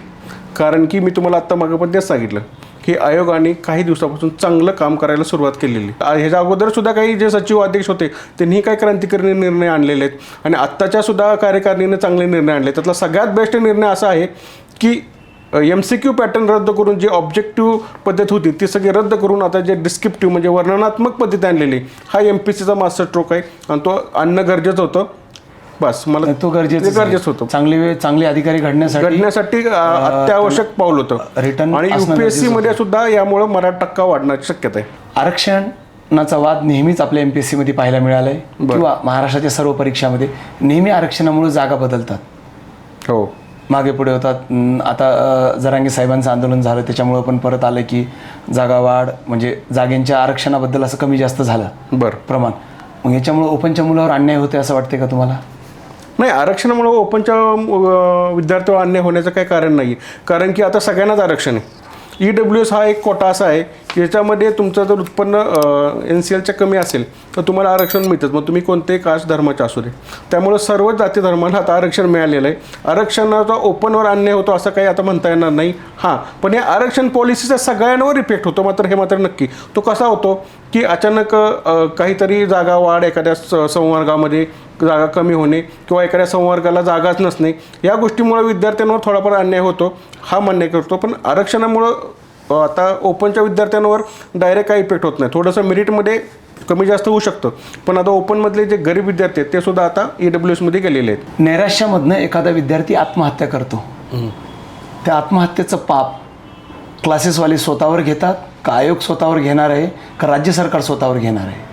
कारण की मी तुम्हाला आत्ता मागं पण तेच सांगितलं की आयोगाने काही दिवसापासून चांगलं काम करायला सुरुवात केलेली. ह्याच्या अगोदरसुद्धा काही जे सचिव अध्यक्ष होते त्यांनी काही क्रांतिकारी निर्णय आणलेले आहेत आणि आत्ताच्या सुद्धा कार्यकारिणीने चांगले निर्णय आणले. त्यातला सगळ्यात बेस्ट निर्णय असा आहे की MCQ पॅटर्न रद्द करून जी ऑब्जेक्टिव्ह पद्धत होती ती सगळी रद्द करून आता जे डिस्क्रिप्टिव्ह म्हणजे वर्णनात्मक पद्धती आणलेली, हा MPSCचा मास्टर स्ट्रोक आहे आणि तो आणणं गरजेचं होतं. बस मला तो गरजेचं होतं. चांगले अधिकारी घडण्यासाठी अत्यावश्यक पाऊल होतं. रिटर्न आणि UPSC मध्ये सुद्धा यामुळे मराठा टक्का वाढण्याची शक्यता आहे. आरक्षणाचा वाद नेहमीच आपल्या MPSC मध्ये पाहायला मिळालाय किंवा महाराष्ट्राच्या सर्व परीक्षामध्ये नेहमी आरक्षणामुळे जागा बदलतात. हो, मागे पुढे होतात. आता जरांगे साहेबांचं आंदोलन झालं त्याच्यामुळं पण परत आलं की जागा वाढ म्हणजे जागेंच्या आरक्षणाबद्दल असं कमी जास्त झालं बरं प्रमाण. मग याच्यामुळे ओपनच्या मुलावर अन्याय होते असं वाटते का तुम्हाला? नाही, आरक्षणामुळे ओपनच्या विद्यार्थ्यावर अन्याय होण्याचं काही कारण नाही, कारण की आता सगळ्यांनाच आरक्षण आहे. EWS हा एक कोटा असा आहे की ज्याच्यामध्ये तुमचं जर उत्पन्न NCLच्या कमी असेल तर तुम्हाला आरक्षण मिळतंच, मग तुम्ही कोणतेही कास्ट धर्माचे असू दे. त्यामुळे सर्व जाती धर्मांना आता आरक्षण मिळालेलं आहे. आरक्षणाचा ओपनवर अन्याय होतो असं काही आता म्हणता येणार नाही. हां, पण या आरक्षण पॉलिसीचा सगळ्यांवर इफेक्ट होतो मात्र, हे मात्र नक्की. तो कसा होतो की अचानक काहीतरी जागा वाढ, एखाद्या संवर्गामध्ये जागा कमी होणे किंवा एखाद्या संवर्गाला जागाच नसणे, या गोष्टीमुळे विद्यार्थ्यांवर थोडाफार अन्याय होतो, हा मान्य करतो. पण आरक्षणामुळं आता ओपनच्या विद्यार्थ्यांवर डायरेक्ट काही इफेक्ट होत नाही. थोडंसं मेरिटमध्ये कमी जास्त होऊ शकतं, पण आता ओपनमधले जे गरीब विद्यार्थी आहेत ते सुद्धा आता EWS मध्ये गेलेले आहेत. नैराश्यामधनं एखादा विद्यार्थी आत्महत्या करतो, त्या आत्महत्येचं पाप क्लासेसवाले स्वतःवर घेतात का आयोग स्वतःवर घेणार आहे का राज्य सरकार स्वतःवर घेणार आहे?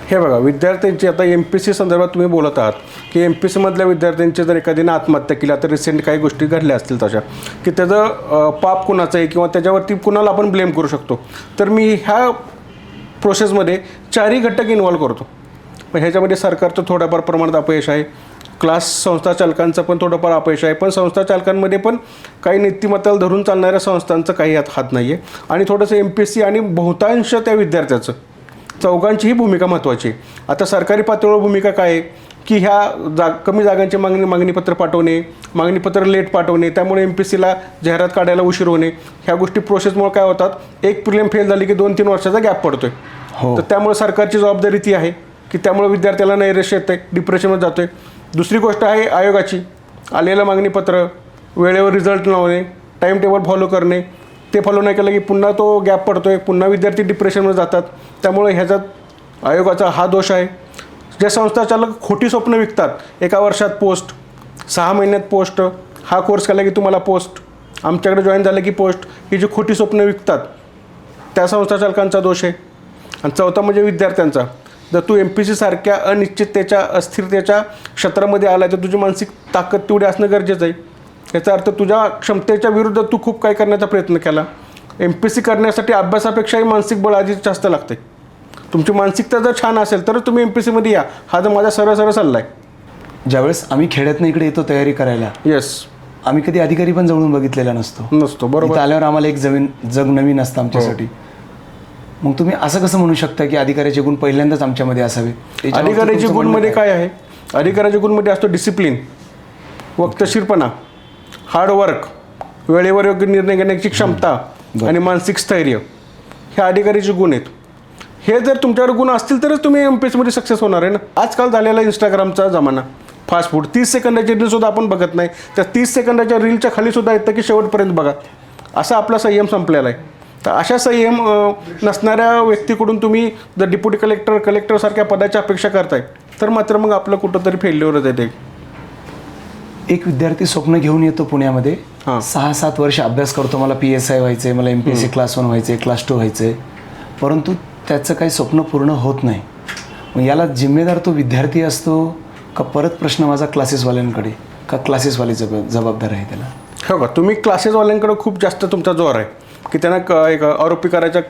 हे बघा, विद्यार्थ्यांची आता MPSC संदर्भात तुम्ही बोलत आहात की MPSC मधल्या विद्यार्थ्यांची जर एखाद्याने आत्महत्या केली, आता रिसेंट काही गोष्टी घडल्या असतील तशा की त्याचं पाप कुणाचं आहे किंवा त्याच्यावरती कुणाला आपण ब्लेम करू शकतो, तर मी ह्या प्रोसेसमध्ये 4ही घटक इन्व्हॉल्व करतो. पण ह्याच्यामध्ये सरकारचं थोड्याफार प्रमाणात अपयश आहे, क्लास संस्था चालकांचं पण थोडंफार अपयश आहे, पण संस्था चालकांमध्ये पण काही नीतिमत्ताला धरून चालणाऱ्या संस्थांचं काही हात नाही आहे आणि थोडंसं MPSC आणि बहुतांश त्या विद्यार्थ्याचं चौघांचीही भूमिका महत्त्वाची आहे. आता सरकारी पातळीवर भूमिका काय आहे की ह्या कमी जागांची मागणीपत्र पाठवणे, मागणीपत्र लेट पाठवणे, त्यामुळे MPSCला जाहिरात काढायला उशीर होणे, ह्या गोष्टी प्रोसेसमुळे काय होतात, एक प्रिलिम फेल झाली की 2-3 वर्षाचा गॅप पडतोय. हो, तर त्यामुळे सरकारची जबाबदारी ती आहे की त्यामुळे विद्यार्थ्याला नैराश्य येतं आहे, डिप्रेशनमध्ये जातोय. दुसरी गोष्ट आहे आयोगाची, आलेलं मागणीपत्र वेळेवर रिझल्ट लावणे, टाईम टेबल फॉलो करणे, ते फॉलो नाही केलं की पुन्हा तो गॅप पडतोय, पुन्हा विद्यार्थी डिप्रेशनमध्ये जातात. त्यामुळे ह्याच्यात आयोगाचा हा दोष आहे. ज्या संस्था चालक खोटी स्वप्न विकतात, 1 वर्षात पोस्ट, 6 महिन्यात पोस्ट, हा कोर्स केला की तुम्हाला पोस्ट, आमच्याकडे जॉईन झालं की पोस्ट, ही जी खोटी स्वप्न विकतात त्या संस्था चालकांचा दोष आहे. आणि चौथा म्हणजे विद्यार्थ्यांचा. जर तू MPSC सारख्या अनिश्चिततेच्या अस्थिरतेच्या क्षेत्रामध्ये आला तर तुझी मानसिक ताकद तेवढी असणं गरजेचं आहे. याचा अर्थ तुझ्या क्षमतेच्या विरुद्ध तू खूप काही करण्याचा प्रयत्न केला. MPSC करण्यासाठी अभ्यासापेक्षाही मानसिक बळ आधीच जास्त लागते. तुमची मानसिकता जर छान असेल तर तुम्ही MPSC मध्ये या, हा जर माझा सरळ सल्ला आहे. ज्यावेळेस आम्ही खेड्यातनं इकडे येतो तयारी करायला, येस, आम्ही कधी अधिकारी पण जवळून बघितलेला नसतो. बरोबर. इथं आल्यावर आम्हाला एक जग नवीन असतं आमच्यासाठी. मग तुम्ही असं कसं म्हणू शकता की अधिकाऱ्याचे गुण पहिल्यांदाच आमच्यामध्ये असावे? अधिकाऱ्याचे गुणमध्ये काय आहे? अधिकाऱ्याच्या गुणमध्ये असतो डिसिप्लिन, वक्तशीरपणा, हार्डवर्क, वेळेवर योग्य निर्णय घेण्याची क्षमता आणि मानसिक स्थैर्य, हे अधिकाऱ्याचे गुण आहेत. हे जर तुमच्याकडे गुण असतील तरच तुम्ही MPSCमध्ये सक्सेस होणार आहे ना. आजकाल झालेला इंस्टाग्रामचा जमाना, फास्ट फूड, 30 सेकंदाची रीलसुद्धा आपण बघत नाही. त्या 30 सेकंदाच्या रीलच्या खालीसुद्धा येतं की शेवटपर्यंत बघा. असा आपला संयम संपलेला आहे. तर अशा संयम नसणाऱ्या व्यक्तीकडून तुम्ही जर डेप्युटी कलेक्टरसारख्या पदाची अपेक्षा करताय तर मात्र मग आपलं कुठंतरी फेल्युअरच येते. एक विद्यार्थी स्वप्न घेऊन येतो पुण्यामध्ये, 6-7 वर्ष अभ्यास करतो, मला PSI व्हायचं आहे, मला MPSC क्लास 1 व्हायचं आहे, क्लास 2 व्हायचं आहे, परंतु त्याचं काही स्वप्न पूर्ण होत नाही. मग याला जिम्मेदार तो विद्यार्थी असतो का परत प्रश्न माझा क्लासेसवाल्यांकडे, का क्लासेसवाले जबाबदार आहे त्याला? हो का, तुम्ही क्लासेसवाल्यांकडे खूप जास्त तुमचा जोर आहे की त्यांना एक आरोपी करायचा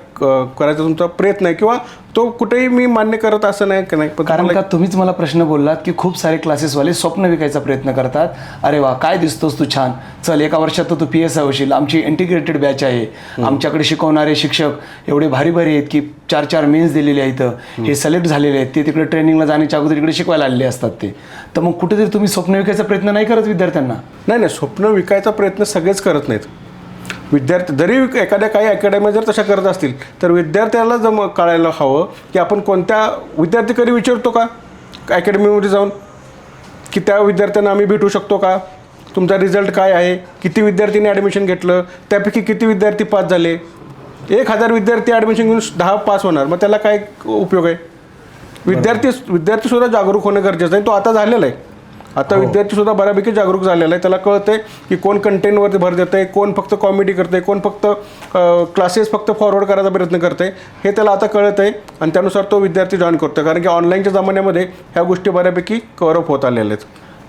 तुमचा प्रयत्न आहे, किंवा तो कुठेही मी मान्य करत असं नाही की नाही. कारण का तुम्हीच मला प्रश्न बोललात की खूप सारे क्लासेसवाले स्वप्न विकायचा प्रयत्न करतात. अरे वा, काय दिसतोस तू छान, चल एका वर्षात तर तू PSI होशील, आमची इंटिग्रेटेड बॅच आहे, आमच्याकडे शिकवणारे शिक्षक एवढे भारी भारी आहेत की 4-4 मेन्स दिलेले आहेत, हे सिलेक्ट झालेले आहेत, ते तिकडे ट्रेनिंगला जाण्याच्या अगोदर इकडे शिकवायला आलेले असतात ते. तर मग कुठेतरी तुम्ही स्वप्न विकायचा प्रयत्न नाही करत विद्यार्थ्यांना? नाही, स्वप्न विकायचा प्रयत्न सगळेच करत नाहीत. विद्यार्थी जरी एखाद्या काही अकॅडमी जर तशा करत असतील तर विद्यार्थ्याला कळायला हवं की आपण कोणत्या, विद्यार्थी कधी विचारतो का अकॅडमीमध्ये जाऊन की त्या विद्यार्थ्यांना आम्ही भेटू शकतो का, तुमचा रिझल्ट काय आहे, किती विद्यार्थ्यांनी ॲडमिशन घेतलं, त्यापैकी किती विद्यार्थी पास झाले? 1000 विद्यार्थी ॲडमिशन घेऊन 10 पास होणार, मग त्याला काय उपयोग आहे? विद्यार्थीसुद्धा जागरूक होणं गरजेचं आहे. तो आता झालेला आहे. आता विद्यार्थीसुद्धा बऱ्यापैकी जागरूक झालेला आहे. त्याला कळतंय की कोण कंटेंटवरती भर देतं आहे, कोण फक्त कॉमेडी करतं आहे, कोण फक्त क्लासेस फक्त फॉरवर्ड करायचा प्रयत्न करतं आहे, हे त्याला आता कळत आहे आणि त्यानुसार तो विद्यार्थी जॉईन करतो आहे. कारण की ऑनलाईनच्या जमान्यामध्ये ह्या गोष्टी बऱ्यापैकी कव्हरअप होत आलेल्या आहेत.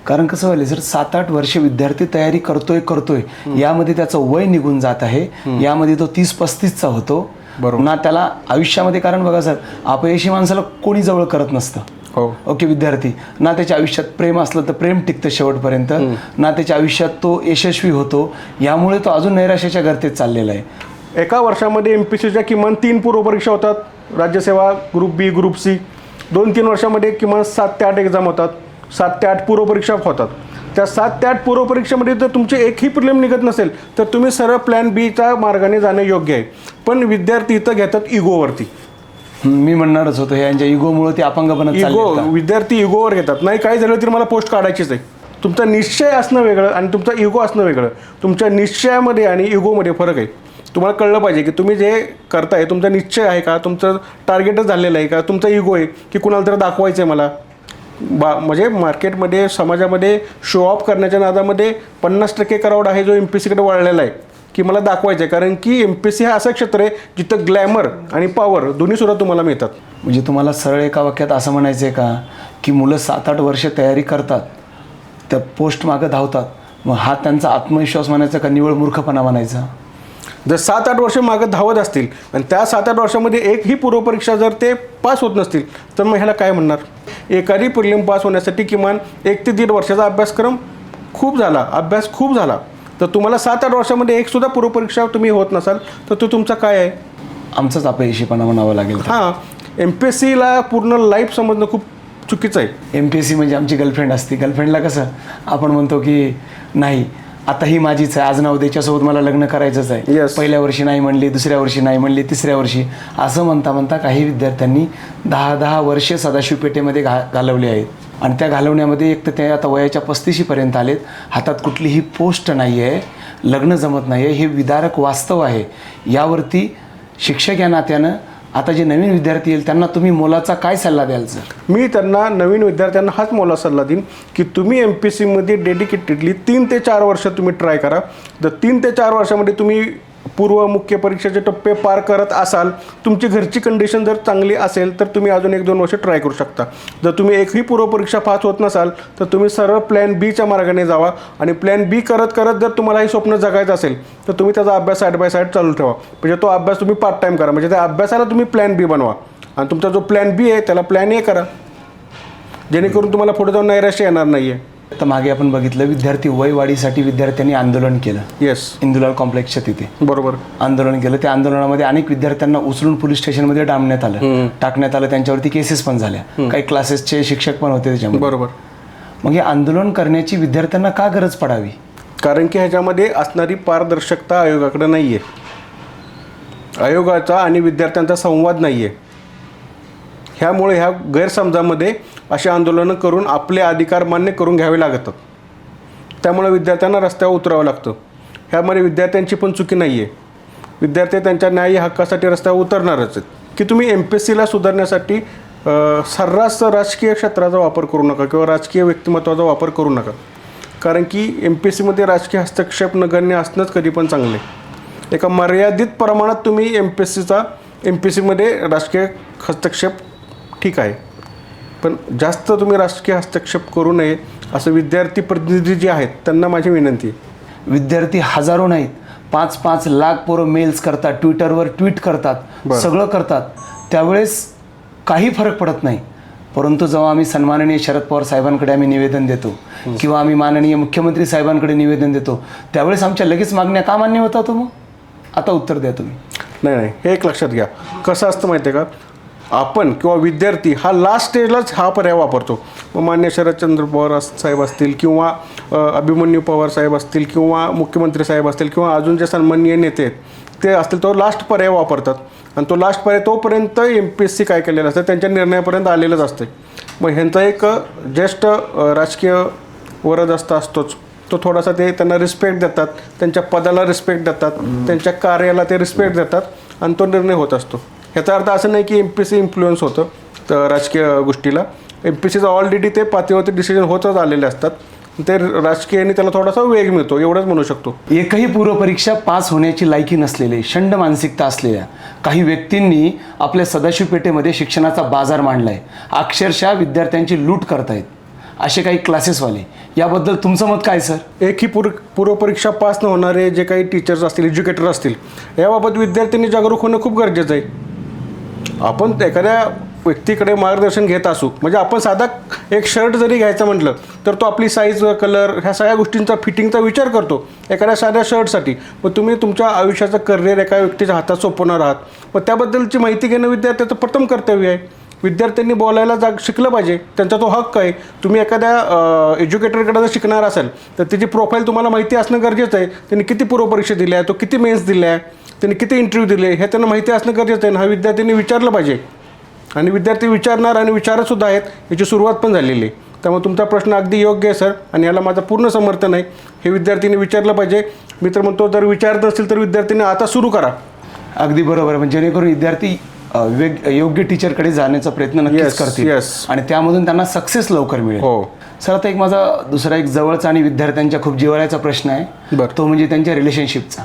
कारण कसं व्हायला सर, 7-8 वर्ष विद्यार्थी तयारी करतोय, यामध्ये त्याचं वय निघून जात आहे, यामध्ये तो 30-35चा होतो ना. त्याला आयुष्यामध्ये, कारण बघा सर, अपयशी माणसाला कोणी जवळ करत नसतं. ओके, विद्यार्थी ना त्याच्या आयुष्यात प्रेम असलं तर प्रेम टिकतं शेवटपर्यंत, ना त्याच्या आयुष्यात तो यशस्वी होतो, यामुळे तो अजून नैराश्याच्या गर्तेत चाललेला आहे. एका वर्षामध्ये MPSCच्या किमान 3 पूर्वपरीक्षा होतात, राज्यसेवा ग्रुप B, ग्रुप C. 2-3 वर्षामध्ये किमान 7 ते 8 एक्झाम होतात, 7 ते 8 पूर्वपरीक्षा होतात. त्या 7 ते 8 पूर्वपरीक्षेमध्ये जर तुमचे एकही प्रिलिम निघत नसेल तर तुम्ही सरळ प्लॅन Bच्या मार्गाने जाणं योग्य आहे. पण विद्यार्थी इथं घेतात इगोवरती. मी म्हणणारच होतो, यांच्या इगोमुळे ते अपंग बनत चालले. विद्यार्थी इगोवर घेतात, नाही काय झालं तरी मला पोस्ट काढायचीच आहे. तुमचा निश्चय असणं वेगळं आणि तुमचा इगो असणं वेगळं. तुमच्या निश्चयामध्ये आणि इगोमध्ये फरक आहे. तुम्हाला कळलं पाहिजे की तुम्ही जे करताय तुमचा निश्चय आहे का, तुमचं टार्गेटच झालेलं आहे का, तुमचा इगो आहे की कुणाला तरी दाखवायचं आहे मला. म्हणजे मार्केटमध्ये, समाजामध्ये शो ऑफ करण्याच्या नादामध्ये 50% क्राऊड आहे जो MPSCकडे वळलेला आहे की मला दाखवायचं आहे. कारण की MPSC हा असं क्षेत्र आहे जिथं ग्लॅमर आणि पॉवर दोन्हीसुद्धा तुम्हाला मिळतात. म्हणजे तुम्हाला सरळ एका वाक्यात असं म्हणायचं आहे का की मुलं 7-8 वर्ष तयारी करतात, त्या पोस्ट मागं धावतात, मग हा त्यांचा आत्मविश्वास म्हणायचा का निव्वळ मूर्खपणा म्हणायचा? जर 7-8 वर्ष मागं धावत असतील आणि त्या 7-8 वर्षामध्ये एकही पूर्वपरीक्षा जर ते पास होत नसतील तर मग ह्याला काय म्हणणार? एखादी प्रिलिम पास होण्यासाठी किमान 1 ते 1.5 वर्षाचा अभ्यासक्रम खूप झाला, अभ्यास खूप झाला. तर तुम्हाला 7-8 वर्षामध्ये एकसुद्धा पूर्वपरीक्षा तुम्ही होत नसाल तर तो तुमचा काय आहे? आमचाच अपयशीपणा म्हणावं लागेल. MPSCला पूर्ण लाईफ समजणं खूप चुकीचं आहे. MPSC म्हणजे आमची गर्लफ्रेंड असते. गर्लफ्रेंडला कसं आपण म्हणतो की नाही आता ही माझीच आहे, आज ना उद्याच्यासोबत मला लग्न करायचंच आहे. पहिल्या वर्षी नाही म्हणली, दुसऱ्या वर्षी नाही म्हणली, तिसऱ्या वर्षी असं म्हणता म्हणता काही विद्यार्थ्यांनी 10-10 वर्षे सदाशिव पेठेमध्ये घालवले आहेत. आणि त्या घालवण्यामध्ये एक तर ते आता वयाच्या 35पर्यंत आलेत, हातात कुठलीही पोस्ट नाही आहे, लग्न जमत नाही आहे, हे विदारक वास्तव आहे. यावरती शिक्षक या नात्यानं आता जे नवीन विद्यार्थी येईल त्यांना तुम्ही मोलाचा काय सल्ला द्याल सर? मी त्यांना, नवीन विद्यार्थ्यांना हाच मोलाचा सल्ला देईन की तुम्ही MPSCमध्ये डेडिकेटेडली 3 ते 4 वर्ष तुम्ही ट्राय करा. जर 3 ते 4 वर्षामध्ये तुम्ही पूर्व मुख्य परीक्षेचे टप्पे पार करत असाल, तुमची घरची कंडिशन जर चांगली असेल तर तुम्ही अजून 1-2 वर्ष ट्राय करू शकता. जर तुम्ही एकही पूर्वपरीक्षा पास होत नसाल तर तुम्ही सरळ प्लॅन Bच्या मार्गाने जावा आणि प्लॅन B करत करत जर तुम्हाला हे स्वप्न जगायचं असेल तर तुम्ही त्याचा अभ्यास साईड बाय साईड चालू ठेवा. म्हणजे तो अभ्यास तुम्ही पार्ट टाईम करा. म्हणजे त्या अभ्यासाला तुम्ही प्लॅन B बनवा आणि तुमचा जो प्लॅन B आहे त्याला प्लॅन A करा, जेणेकरून तुम्हाला पुढे जाऊन नैराश्य येणार नाही आहे. तर मागे आपण बघितलं विद्यार्थी वयवाढीसाठी विद्यार्थ्यांनी आंदोलन केलं. येस, इंदुलाल कॉम्प्लेक्सच्या तिथे बरोबर. आंदोलन केलं. त्या आंदोलनामध्ये अनेक विद्यार्थ्यांना उचलून पोलीस स्टेशनमध्ये टाकण्यात आलं. त्यांच्यावरती केसेस पण झाल्या. काही क्लासेसचे शिक्षक पण होते त्याच्यामध्ये. बरोबर. मग हे आंदोलन करण्याची विद्यार्थ्यांना का गरज पडावी? कारण की ह्याच्यामध्ये असणारी पारदर्शकता आयोगाकडे नाही आहे. आयोगाचा आणि विद्यार्थ्यांचा संवाद नाही आहे. ह्यामुळे ह्या गैरसमजामध्ये अशी आंदोलनं करून आपले अधिकार मान्य करून घ्यावे लागतात. त्यामुळे विद्यार्थ्यांना रस्त्यावर उतरावं लागतं. ह्यामध्ये विद्यार्थ्यांची पण चुकी नाही आहे. विद्यार्थी त्यांच्या न्यायी हक्कासाठी रस्त्यावर उतरणारच आहेत. की तुम्ही MPSCला सुधारण्यासाठी सर्रास राजकीय क्षेत्राचा वापर करू नका किंवा राजकीय व्यक्तिमत्वाचा वापर करू नका. कारण की MPSCमध्ये राजकीय हस्तक्षेप नगण्य असणंच कधी पण चांगले. एका मर्यादित प्रमाणात तुम्ही MPSCमध्ये राजकीय हस्तक्षेप ठीक आहे, पण जास्त तुम्ही राजकीय हस्तक्षेप करू नये असं विद्यार्थी प्रतिनिधी जे आहेत त्यांना माझी विनंती आहे. विद्यार्थी हजारो नाहीत, 5-5 लाख पोरं मेल्स करतात, ट्विटरवर ट्विट करतात, सगळं करतात. त्यावेळेस काही फरक पडत नाही. परंतु जेव्हा आम्ही सन्माननीय शरद पवार साहेबांकडे आम्ही निवेदन देतो किंवा आम्ही माननीय मुख्यमंत्री साहेबांकडे निवेदन देतो, त्यावेळेस आमच्या लगेच मागण्या का मान्य होतात? मग आता उत्तर द्या तुम्ही. नाही, हे एक लक्षात घ्या. कसं असतं माहिती आहे का, आपण किंवा विद्यार्थी हा लास्ट स्टेजलाच हा पर्याय वापरतो. मग मान्य शरदचंद्र पवार साहेब असतील किंवा अभिमन्यू पवार साहेब असतील किंवा मुख्यमंत्री साहेब असतील किंवा अजून जे सन्माननीय नेते आहेत ते असतील, तो लास्ट पर्याय वापरतात. आणि तो लास्ट पर्याय तोपर्यंत MPSC काय केलेलं असतं त्यांच्या निर्णयापर्यंत आलेलंच असतं. मग ह्यांचा एक ज्येष्ठ राजकीय वरदहस्त असतोच, तो थोडासा ते त्यांना रिस्पेक्ट देतात, त्यांच्या पदाला रिस्पेक्ट देतात, त्यांच्या कार्याला ते रिस्पेक्ट देतात आणि तो निर्णय होत असतो. ह्याचा अर्थ असं नाही की MPSC इन्फ्लुएन्स होतं तर राजकीय गोष्टीला. MPSCचं ऑलरेडी ते पातळीवरती डिसिजन होतच आलेले असतात. ते राजकीयाने त्याला थोडासा वेग मिळतो, एवढंच म्हणू शकतो. एकही पूर्वपरीक्षा पास होण्याची लायकी नसलेले, शंड मानसिकता असलेल्या काही व्यक्तींनी आपल्या सदाशिव पेठेमध्ये शिक्षणाचा बाजार मांडलाय. अक्षरशः विद्यार्थ्यांची लूट करतायत असे काही क्लासेसवाले. याबद्दल तुमचं मत काय सर? एकही पूर्वपरीक्षा पास न होणारे जे काही टीचर्स असतील, एज्युकेटर असतील, याबाबत विद्यार्थ्यांनी जागरूक होणं खूप गरजेचं आहे. आपण एखाद्या व्यक्तीकडे मार्गदर्शन घेत असू, म्हणजे आपण साधा एक शर्ट जरी घ्यायचं म्हटलं तर तो आपली साईज, कलर, ह्या सगळ्या गोष्टींचा फिटिंगचा विचार करतो एखाद्या साध्या शर्टसाठी. मग तुम्ही तुमच्या आयुष्याचं करिअर एका व्यक्तीच्या हातात सोपवणार आहात, मग त्याबद्दलची माहिती घेणं विद्यार्थ्याचं प्रथम कर्तव्य आहे. विद्यार्थ्यांनी बोलायला शिकलं पाहिजे, त्यांचा तो हक्क आहे. तुम्ही एखाद्या एज्युकेटरकडे जर शिकणार असाल तर त्याची प्रोफाईल तुम्हाला माहिती असणं गरजेचं आहे. त्यांनी किती पूर्वपरीक्षा दिल्या आहे, तो किती मेन्स दिल्या आहे, त्यांनी किती इंटरव्ह्यू दिले, हे त्यांना माहिती असणं गरजेचं आहे. हा विद्यार्थ्यांनी विचारलं पाहिजे आणि विद्यार्थी विचारणार आणि विचारतसुद्धा आहेत. याची सुरुवात पण झालेली आहे. त्यामुळे तुमचा प्रश्न अगदी योग्य आहे सर आणि याला माझं पूर्ण समर्थन आहे. हे विद्यार्थ्यांनी विचारलं पाहिजे. मी तर म्हणतो जर विचारत नसतील तर विद्यार्थ्यांनी आता सुरू करा. अगदी बरोबर. म्हणजे जेणेकरून विद्यार्थी योग्य टीचरकडे जाण्याचा प्रयत्न नक्कीच करतील आणि त्यामधून त्यांना सक्सेस लवकर मिळेल. हो सर, आता एक माझा दुसरा एक जवळचा आणि विद्यार्थ्यांच्या खूप जिव्हाळ्याचा प्रश्न आहे, तो म्हणजे त्यांच्या रिलेशनशिपचा.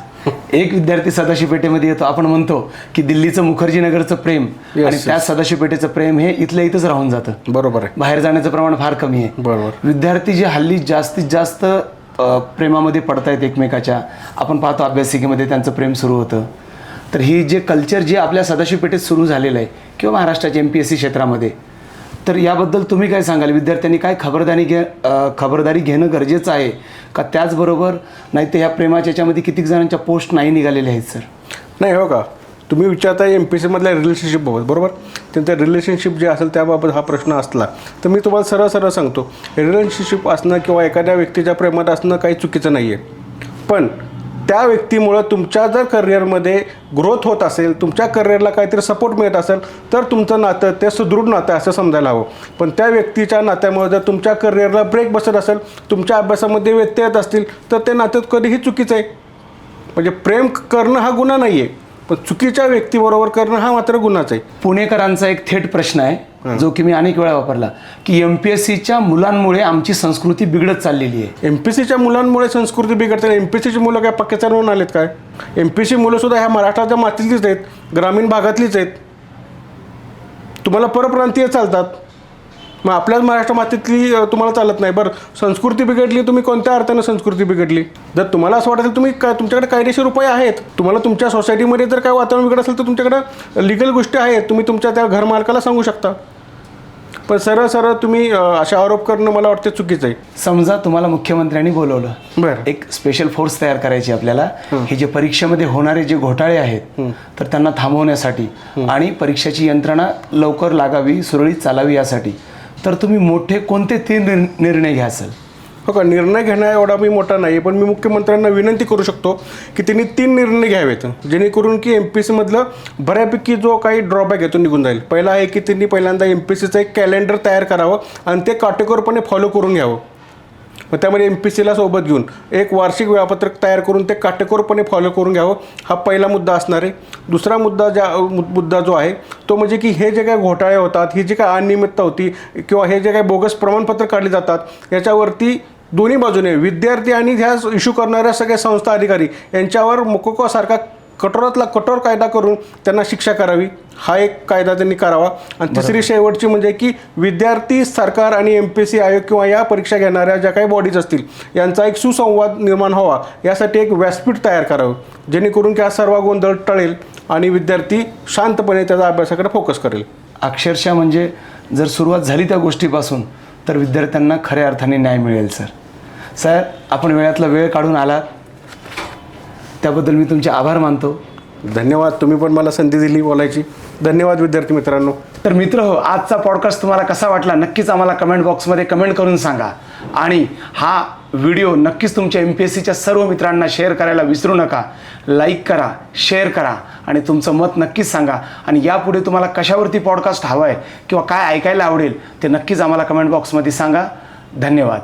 एक विद्यार्थी सदाशिव पेठेमध्ये येतो, आपण म्हणतो की दिल्लीचं मुखर्जीनगरचं प्रेम आणि त्या सदाशिव पेठेचं प्रेम हे इथल्या इथंच राहून जातं. बरोबर आहे. बाहेर जाण्याचं प्रमाण फार कमी आहे. बरोबर. विद्यार्थी जे हल्ली जास्तीत जास्त प्रेमामध्ये पडतायत एकमेकाच्या, आपण पाहतो अभ्यासिकेमध्ये त्यांचं प्रेम सुरू होतं. तर ही जे कल्चर जे आपल्या सदाशिव पेठेत सुरू झालेलं आहे किंवा महाराष्ट्राच्या MPSC क्षेत्रामध्ये, तर याबद्दल तुम्ही काय सांगाल? विद्यार्थ्यांनी काय खबरदारी घेणं गरजेचं आहे का? त्याचबरोबर नाही तर ह्या प्रेमाच्या याच्यामध्ये कितीक जणांच्या पोस्ट नाही निघालेल्या आहेत सर? नाही, हो का, तुम्ही विचारताय MPSCमधल्या रिलेशनशिपबाबत, बरोबर. त्यांचं रिलेशनशिप जे असेल त्याबाबत हा प्रश्न असला तर मी तुम्हाला सरळ सांगतो, रिलेशनशिप असणं किंवा एखाद्या व्यक्तीच्या प्रेमात असणं काही चुकीचं नाही आहे. पण त्या व्यक्तीमुळं तुमच्या जर करिअरमध्ये ग्रोथ होत असेल, तुमच्या करिअरला काहीतरी सपोर्ट मिळत असेल तर तुमचं नातं ते सुदृढ नातं असं समजायला हवं. पण त्या व्यक्तीच्या नात्यामुळे जर तुमच्या करिअरला ब्रेक बसत असेल, तुमच्या अभ्यासामध्ये व्यत्यय येत असतील तर ते नातं कधीही चुकीचं आहे. म्हणजे प्रेम करणं हा गुन्हा नाही आहे, पण चुकीच्या व्यक्तीबरोबर करणं हा मात्र गुन्हाच आहे. पुणेकरांचा एक थेट प्रश्न आहे जो की मी अनेक वेळा वापरला की MPSCच्या मुलांमुळे आमची संस्कृती बिघडत चाललेली आहे. MPSCच्या मुलांमुळे संस्कृती बिघडते. MPSCची मुलं काय पक्क्याचं होऊन आलेत काय? MPSC मुलं सुद्धा ह्या महाराष्ट्राच्या मातीतलीच आहेत, ग्रामीण भागातलीच आहेत. तुम्हाला परप्रांतीय चालतात, मग आपल्याच महाराष्ट्र मातीतली तुम्हाला चालत नाही. बरं, संस्कृती बिघडली, तुम्ही कोणत्या अर्थानं संस्कृती बिघडली? जर तुम्हाला असं वाटत असेल तुम्ही तुमच्याकडे कायदेशीर उपाय आहेत, तुम्हाला तुमच्या सोसायटीमध्ये जर काय वातावरण बिघडत असेल तर तुमच्याकडे लिगल गोष्टी आहेत, तुम्ही तुमच्या त्या घरमालकाला सांगू शकता. पण सरळ सरळ तुम्ही असे आरोप करणं मला वाटतं चुकीचं आहे. समजा तुम्हाला मुख्यमंत्र्यांनी बोलवलं, बरं. एक स्पेशल फोर्स तयार करायची आपल्याला, हे जे परीक्षेमध्ये होणारे जे घोटाळे आहेत तर त्यांना थांबवण्यासाठी आणि परीक्षेची यंत्रणा लवकर लागावी, सुरळीत चालावी यासाठी, तर तुम्ही मोठे कोणते 3 निर्णय घ्याल? हो का, निर्णय घेणं एवढा मी मोठा नाही, पण मी मुख्यमंत्र्यांना विनंती करू शकतो की त्यांनी 3 निर्णय घ्यावेत, जेणेकरून की MPSCमधलं बऱ्यापैकी जो काही ड्रॉबॅक आहे तो निघून जाईल. पहिला आहे की त्यांनी पहिल्यांदा MPSCचं एक कॅलेंडर तयार करावं आणि ते काटेकोरपणे फॉलो करून घ्यावं. मग त्यामध्ये MPSCला सोबत घेऊन एक वार्षिक वेळापत्रक तयार करून ते काटेकोरपणे फॉलो करून घ्यावं, हा पहिला मुद्दा असणार आहे. दुसरा मुद्दा जो आहे तो म्हणजे की हे जे काही घोटाळे होतात, ही जी काही अनियमितता होती किंवा हे जे काही बोगस प्रमाणपत्र काढली जातात, याच्यावरती दोन्ही बाजूने विद्यार्थी आणि ह्या इश्यू करणाऱ्या सगळ्या संस्था अधिकारी यांच्यावर मोकोकासारखा कठोरातला कठोर कायदा करून त्यांना शिक्षा करावी, हा एक कायदा त्यांनी करावा. आणि तिसरी शेवटची म्हणजे की विद्यार्थी, सरकार आणि MPSC आयोग किंवा या परीक्षा घेणाऱ्या ज्या काही बॉडीज असतील यांचा एक सुसंवाद निर्माण व्हावा, यासाठी एक व्यासपीठ तयार करावं, जेणेकरून की हा सर्व गोंधळ टळेल आणि विद्यार्थी शांतपणे त्याचा अभ्यासाकडे फोकस करेल. अक्षरशः म्हणजे जर सुरुवात झाली त्या गोष्टीपासून तर विद्यार्थ्यांना खऱ्या अर्थाने न्याय मिळेल. सर, आपण वेळातला वेळ काढून आलात त्याबद्दल मी तुमचे आभार मानतो. धन्यवाद, तुम्ही पण मला संधी दिली बोलायची. धन्यवाद विद्यार्थी मित्रांनो. तर मित्र हो, आजचा पॉडकास्ट तुम्हाला कसा वाटला नक्कीच आम्हाला कमेंट बॉक्समध्ये कमेंट करून सांगा. आणि हा व्हिडिओ नक्कीच तुमच्या MPSCच्या सर्व मित्रांना शेअर करायला विसरू नका. लाईक करा, शेअर करा आणि तुमचं मत नक्कीच सांगा. आणि यापुढे तुम्हाला कशावरती पॉडकास्ट हवा आहे किंवा काय ऐकायला आवडेल ते नक्कीच आम्हाला कमेंट बॉक्समध्ये सांगा. धन्यवाद.